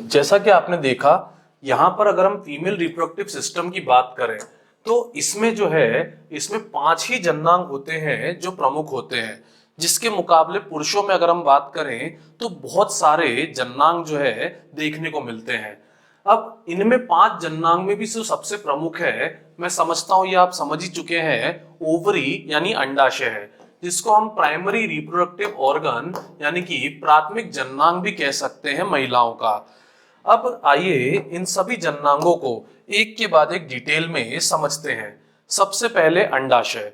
जैसा कि आपने देखा, यहां पर अगर हम फीमेल रिप्रोडक्टिव सिस्टम की बात करें तो इसमें जो है, इसमें 5 ही जननांग होते हैं जो प्रमुख होते हैं, जिसके मुकाबले पुरुषों में अगर हम बात करें तो बहुत सारे जननांग जो है देखने को मिलते हैं। अब इनमें 5 जननांग में भी जो सबसे प्रमुख है, मैं समझता हूं ये आप समझ ही चुके हैं, ओवरी यानी अंडाशय है, जिसको हम प्राइमरी रिप्रोडक्टिव ऑर्गन यानी कि प्राथमिक जननांग भी कह सकते हैं महिलाओं का। अब आइए इन सभी जननांगों को एक के बाद एक डिटेल में समझते हैं। सबसे पहले अंडाशय।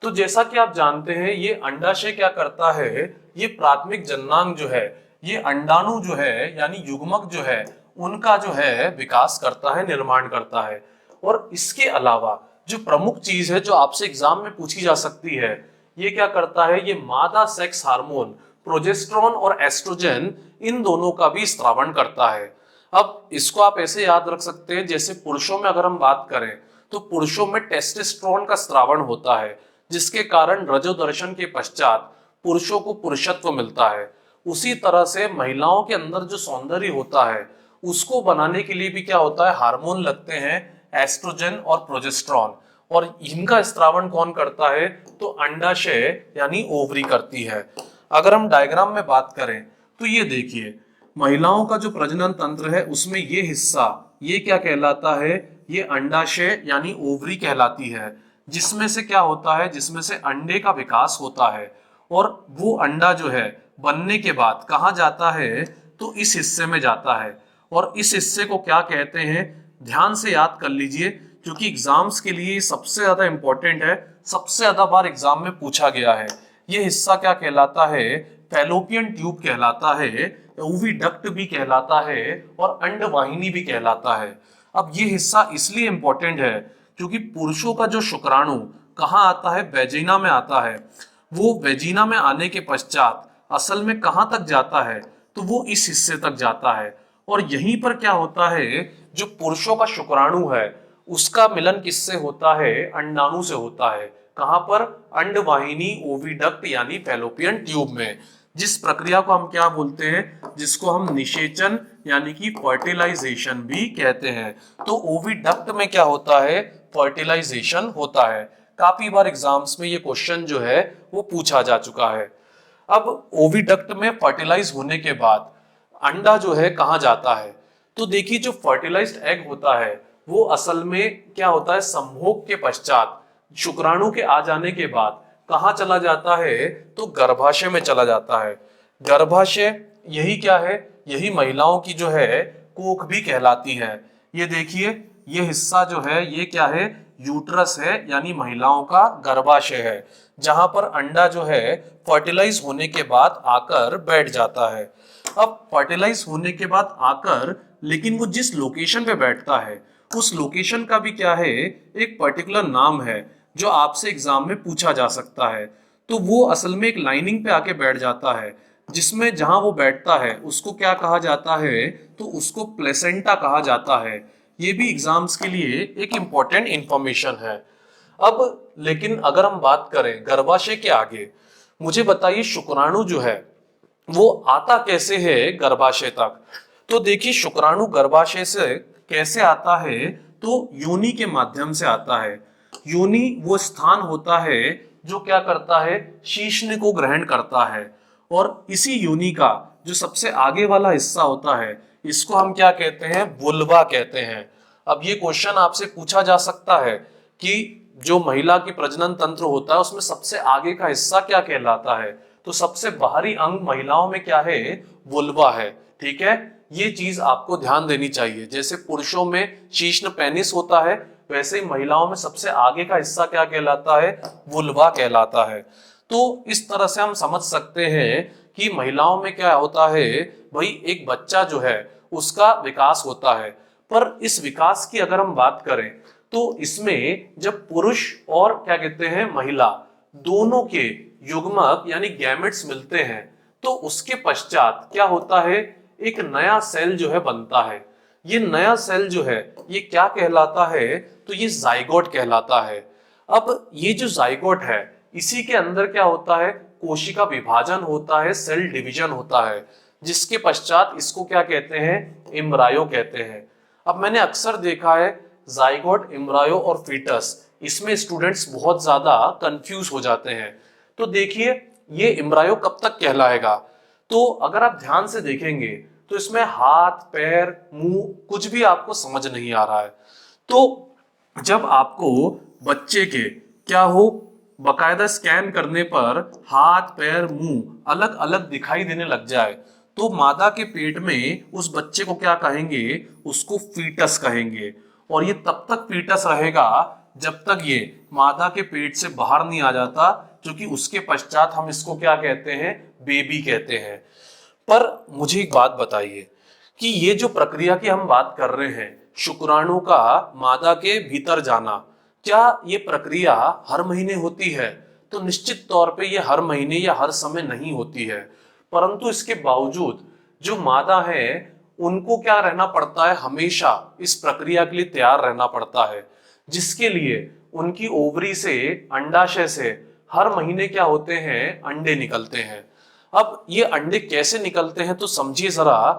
तो जैसा कि आप जानते हैं, ये अंडाशय क्या करता है, ये प्राथमिक जननांग जो है, ये अंडाणु जो है यानी युग्मक जो है उनका जो है विकास करता है, निर्माण करता है। और इसके अलावा जो प्रमुख चीज है जो आपसे एग्जाम में पूछी जा सकती है, ये क्या करता है, ये मादा सेक्स हार्मोन प्रोजेस्टेरोन और एस्ट्रोजन, इन दोनों का भी स्रावण करता है। अब इसको आप ऐसे याद रख सकते हैं, जैसे पुरुषों में अगर हम बात करें तो पुरुषों में टेस्टोस्टेरोन का स्रावण होता है, जिसके कारण रजोदर्शन के पश्चात पुरुषों को पुरुषत्व मिलता है। उसी तरह से महिलाओं के अंदर जो सौंदर्य होता है उसको बनाने के लिए भी क्या होता है, हार्मोन लगते हैं, एस्ट्रोजन और प्रोजेस्टेरोन, और इनका स्रावण कौन करता है, तो अंडाशय यानी ओवरी करती है। अगर हम डायग्राम में बात करें तो ये देखिए, महिलाओं का जो प्रजनन तंत्र है उसमें ये हिस्सा, ये क्या कहलाता है, ये अंडाशय यानी ओवरी कहलाती है, जिसमें से क्या होता है, जिसमें से अंडे का विकास होता है। और वो अंडा जो है बनने के बाद कहाँ जाता है, तो इस हिस्से में जाता है। और इस हिस्से को क्या कहते हैं, ध्यान से याद कर लीजिए, क्योंकि एग्जाम्स के लिए सबसे ज्यादा इंपॉर्टेंट है, सबसे ज्यादा बार एग्जाम में पूछा गया है। ये हिस्सा क्या कहलाता है, फैलोपियन ट्यूब कहलाता है, ओविडक्ट भी कहलाता है और अंडवाहिनी भी कहलाता है। अब ये हिस्सा इसलिए इंपॉर्टेंट है क्योंकि पुरुषों का जो शुक्राणु कहाँ आता है, वेजिना में आता है। वो वेजिना में आने के पश्चात असल में कहाँ तक जाता है, तो वो इस हिस्से तक जाता है। और यहीं पर क्या होता है, जो पुरुषों का शुक्राणु है उसका मिलन किससे होता है? अंडाणु से होता है। कहां पर? अंडवाहिनी ओविडक्ट यानी फैलोपियन ट्यूब में। जिस प्रक्रिया को हम क्या बोलते हैं? जिसको हम निषेचन यानी कि फर्टिलाइजेशन भी कहते हैं। तो ओविडक्ट में क्या होता है? फर्टिलाइजेशन होता है। काफी बार एग्जाम्स में ये क्वेश्चन जो है वो पूछा जा चुका है। अब ओविडक्ट में फर्टिलाइज होने के बाद अंडा जो है कहाँ जाता है? तो देखिए, जो फर्टिलाइज्ड एग होता है वो असल में क्या होता है? संभोग के पश्चात शुक्राणु के आ जाने के बाद कहाँ चला जाता है? तो गर्भाशय में चला जाता है। गर्भाशय यही क्या है? यही महिलाओं की जो है कोख भी कहलाती है। ये देखिए, ये हिस्सा जो है ये क्या है? यूट्रस है, यानी महिलाओं का गर्भाशय है, जहां पर अंडा जो है फर्टिलाइज होने के बाद आकर बैठ जाता है। अब फर्टिलाइज होने के बाद आकर, लेकिन वो जिस लोकेशन पे बैठता है उस लोकेशन का भी क्या है? एक पर्टिकुलर नाम है जो आपसे एग्जाम में पूछा जा सकता है। तो वो असल में एक लाइनिंग पे आके बैठ जाता है, जिसमें जहां वो बैठता है उसको क्या कहा जाता है? तो उसको प्लेसेंटा कहा जाता है। ये भी एग्जाम्स के लिए एक इंपॉर्टेंट इंफॉर्मेशन है। अब लेकिन अगर हम बात करें गर्भाशय के आगे, मुझे बताइए शुक्राणु जो है वो आता कैसे है गर्भाशय तक? तो देखिए, शुक्राणु गर्भाशय से कैसे आता है? तो योनि के माध्यम से आता है। योनि वो स्थान होता है जो क्या करता है? शीश्न को ग्रहण करता है। और इसी योनि का जो सबसे आगे वाला हिस्सा होता है इसको हम क्या कहते हैं? वुल्वा कहते हैं। अब ये क्वेश्चन आपसे पूछा जा सकता है कि जो महिला की प्रजनन तंत्र होता है उसमें सबसे आगे का हिस्सा क्या कहलाता है? तो सबसे बाहरी अंग महिलाओं में क्या है? वुल्वा है। ठीक है, ये चीज आपको ध्यान देनी चाहिए। जैसे पुरुषों में शीश्न पेनिस होता है, वैसे ही महिलाओं में सबसे आगे का हिस्सा क्या कहलाता है? वुल्वा कहलाता है। तो इस तरह से हम समझ सकते हैं कि महिलाओं में क्या होता है? भाई एक बच्चा जो है उसका विकास होता है। पर इस विकास की अगर हम बात करें तो इसमें जब पुरुष और क्या कहते हैं महिला दोनों के युग्मक यानी गैमेट्स मिलते हैं तो उसके पश्चात क्या होता है? एक नया सेल जो है बनता है। ये नया सेल जो है ये क्या कहलाता है? तो ये जाइगोट कहलाता है। अब ये जो जाइगोट है इसी के अंदर क्या होता है? कोशिका विभाजन होता है, सेल डिवीजन होता है, जिसके पश्चात इसको क्या कहते हैं? एम्ब्रायो कहते हैं। अब मैंने अक्सर देखा है जाइगोट, एम्ब्रायो और फीटस, इसमें स्टूडेंट्स बहुत ज्यादा कंफ्यूज हो जाते हैं। तो देखिए, ये एम्ब्रायो कब तक कहलाएगा? तो अगर आप ध्यान से देखेंगे तो इसमें हाथ, पैर, मुंह कुछ भी आपको समझ नहीं आ रहा है। तो जब आपको बच्चे के क्या हो, बकायदा स्कैन करने पर हाथ, पैर, मुंह अलग अलग दिखाई देने लग जाए तो मादा के पेट में उस बच्चे को क्या कहेंगे? उसको फीटस कहेंगे। और ये तब तक फीटस रहेगा जब तक ये मादा के पेट से बाहर नहीं आ जाता, क्योंकि उसके पश्चात हम इसको क्या कहते हैं? बेबी कहते हैं। पर मुझे एक बात बताइए कि ये जो प्रक्रिया की हम बात कर रहे हैं, शुक्राणु का मादा के भीतर जाना, क्या ये प्रक्रिया हर महीने होती है? तो निश्चित तौर पे ये हर महीने या हर समय नहीं होती है। परंतु इसके बावजूद जो मादा है उनको क्या रहना पड़ता है? हमेशा इस प्रक्रिया के लिए तैयार रहना पड़ता है, जिसके लिए उनकी ओवरी से, अंडाशय से हर महीने क्या होते हैं? अंडे निकलते हैं। अब ये अंडे कैसे निकलते हैं तो समझिए जरा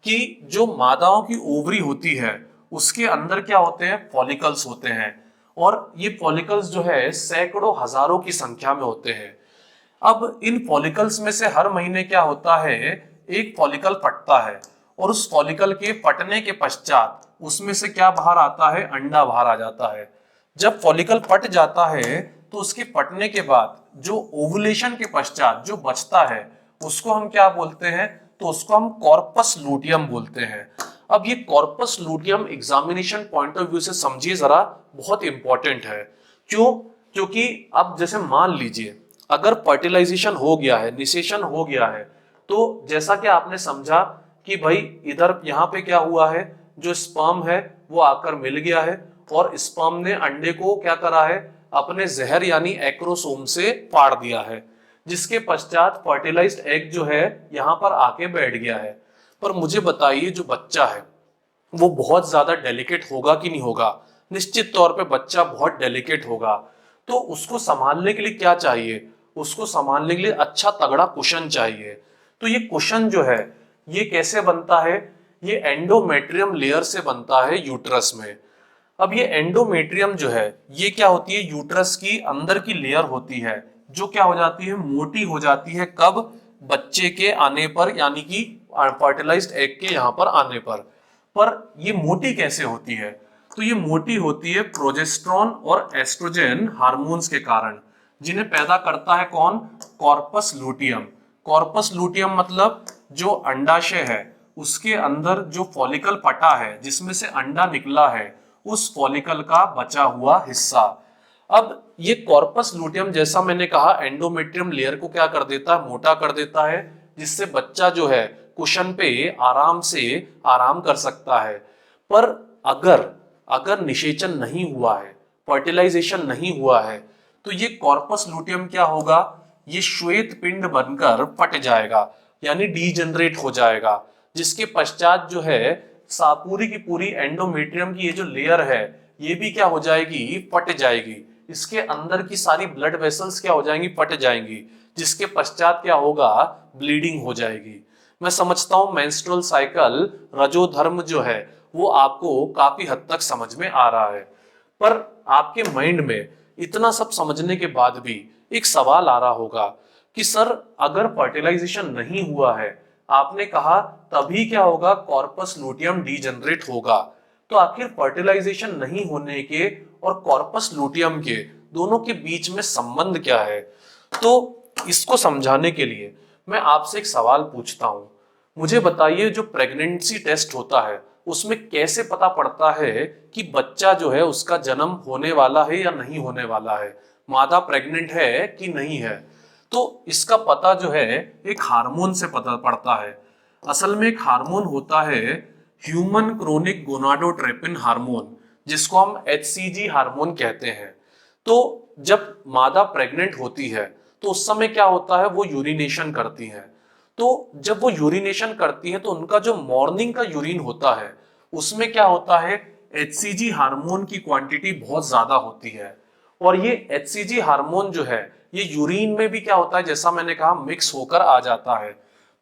कि जो मादाओं की ओवरी होती है उसके अंदर क्या होते हैं? फॉलिकल्स होते हैं। और ये फॉलिकल्स जो है सैकड़ों हजारों की संख्या में होते हैं। अब इन फॉलिकल्स में से हर महीने क्या होता है? एक फॉलिकल फटता है और उस फॉलिकल के फटने के पश्चात उसमें से क्या बाहर आता है? अंडा बाहर आ जाता है। जब फॉलिकल फट जाता है तो उसके फटने के बाद जो ओवुलेशन के पश्चात जो बचता है उसको हम क्या बोलते हैं? तो उसको हम कॉर्पस लूटियम बोलते हैं। अब ये corpus luteum examination point of view से समझिए जरा, बहुत इंपॉर्टेंट है। क्यों? क्योंकि अब जैसे मान लीजिए अगर फर्टिलाइजेशन हो गया है, निषेचन हो गया है, तो जैसा कि आपने समझा कि भाई इधर यहाँ पे क्या हुआ है? जो स्पर्म है वो आकर मिल गया है और स्पर्म ने अंडे को क्या करा है? अपने जहर यानी एक्रोसोम से फाड़ दिया है, जिसके पश्चात फर्टिलाइज्ड एग जो है यहाँ पर आके बैठ गया है। पर मुझे बताइए जो बच्चा है वो बहुत ज्यादा डेलिकेट होगा कि नहीं होगा? निश्चित तौर पे बच्चा बहुत डेलिकेट होगा। तो उसको संभालने के लिए क्या चाहिए, उसको संभालने के लिए अच्छा तगड़ा कुशन चाहिए। तो ये कुशन जो है ये कैसे बनता है, ये एंडोमेट्रियम लेयर से बनता है यूट्रस में। अब ये एंडोमेट्रियम जो है ये क्या होती है, यूट्रस की अंदर की लेयर होती है जो क्या हो जाती है, मोटी हो जाती है। कब, बच्चे के आने पर, यानी कि फर्टिलाइज्ड एग के यहाँ पर आने पर ये मोटी कैसे होती है, तो ये मोटी होती है प्रोजेस्टेरॉन और एस्ट्रोजन हार्मोन्स के कारण, जिन्हें पैदा करता है कौन, कॉर्पस लूटियम। कॉर्पस लूटियम मतलब जो अंडाशय है उसके अंदर जो फॉलिकल फटा है जिसमें से अंडा निकला है, उस फॉलिकल का बचा हुआ हिस्सा। अब ये कॉर्पस लूटियम जैसा मैंने कहा एंडोमेट्रियम लेयर को क्या कर देता है, मोटा कर देता है, जिससे बच्चा जो है कुशन पे आराम से आराम कर सकता है। पर अगर अगर निषेचन नहीं हुआ है, फर्टिलाइजेशन नहीं हुआ है, तो ये कॉर्पस लूटियम क्या होगा, ये श्वेत पिंड बनकर फट जाएगा, यानी डीजनरेट हो जाएगा, जिसके पश्चात जो है पूरी की पूरी एंडोमेट्रियम की ये जो लेयर है ये भी क्या हो जाएगी, फट जाएगी। इसके अंदर की सारी ब्लड वेसल्स क्या हो जाएंगी, फट जाएंगी, जिसके पश्चात क्या होगा, ब्लीडिंग हो जाएगी। मैं समझता हूं मेंस्ट्रुअल साइकिल रजोधर्म जो है वो आपको काफी हद तक समझ में आ रहा है। पर आपके माइंड में इतना सब समझने के बाद भी एक सवाल आ रहा होगा कि सर अगर फर्टिलाइजेशन नहीं हुआ है, आपने कहा तभी क्या होगा, कॉर्पस लूटियम डीजनरेट होगा। तो आखिर फर्टिलाइजेशन नहीं होने के और कॉर्पस लूटियम के दोनों के बीच में संबंध क्या है? तो इसको समझाने के लिए मैं आपसे एक सवाल पूछता हूं। मुझे बताइए, जो प्रेगनेंसी टेस्ट होता है उसमें कैसे पता पड़ता है कि बच्चा जो है उसका जन्म होने वाला है या नहीं होने वाला है, मादा प्रेग्नेंट है कि नहीं है? तो इसका पता जो है एक हार्मोन से पता पड़ता है। असल में एक हार्मोन होता है ह्यूमन क्रोनिक गोनाडोट्रोपिन हार्मोन, जिसको हम HCG हार्मोन कहते हैं। तो जब मादा प्रेग्नेंट होती है तो उस समय क्या होता है, वो यूरिनेशन करती है। तो जब वो यूरिनेशन करती है तो उनका जो मॉर्निंग का यूरिन होता है उसमें क्या होता है, HCG हार्मोन की क्वांटिटी बहुत ज्यादा होती है। और ये HCG हार्मोन जो है ये यूरिन में भी क्या होता है, जैसा मैंने कहा, मिक्स होकर आ जाता है।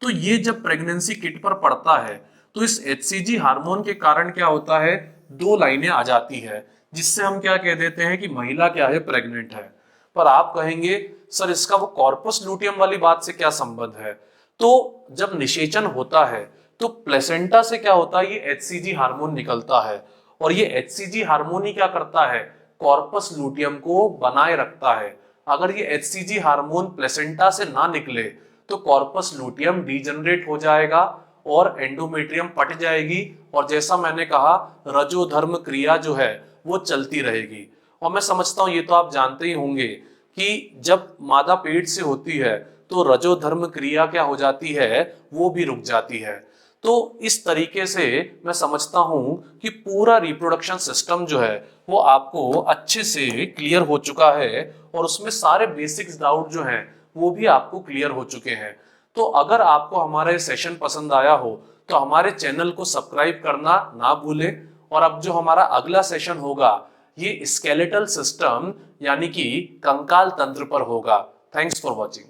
तो ये जब प्रेगनेंसी किट पर पड़ता है तो इस HCG हार्मोन के कारण क्या होता है, दो लाइनें आ जाती है, जिससे हम क्या कह देते हैं कि महिला क्या है, प्रेग्नेंट है। पर आप कहेंगे सर इसका वो कॉर्पस लूटियम वाली बात से क्या संबंध है? तो जब निषेचन होता है तो प्लेसेंटा से क्या होता है, ये HCG हार्मोन निकलता है, और ये HCG हार्मोन ही क्या करता है, कॉर्पस लूटियम को बनाए रखता है। अगर ये HCG हार्मोन प्लेसेंटा से ना निकले तो कॉर्पस लूटियम डीजनरेट हो जाएगा और एंडोमेट्रियम फट जाएगी, और जैसा मैंने कहा रजोधर्म क्रिया जो है वो चलती रहेगी। और मैं समझता हूं ये तो आप जानते ही होंगे कि जब मादा पेट से होती है तो रजोधर्म क्रिया क्या हो जाती है, वो भी रुक जाती है। तो इस तरीके से मैं समझता हूं कि पूरा रिप्रोडक्शन सिस्टम जो है वो आपको अच्छे से क्लियर हो चुका है, और उसमें सारे बेसिक्स डाउट जो हैं वो भी आपको क्लियर हो चुके हैं। तो अगर आपको हमारा ये सेशन पसंद आया हो तो हमारे चैनल को सब्सक्राइब करना ना भूलें। और अब जो हमारा अगला सेशन होगा ये स्केलेटल सिस्टम यानी कि कंकाल तंत्र पर होगा। Thanks for watching.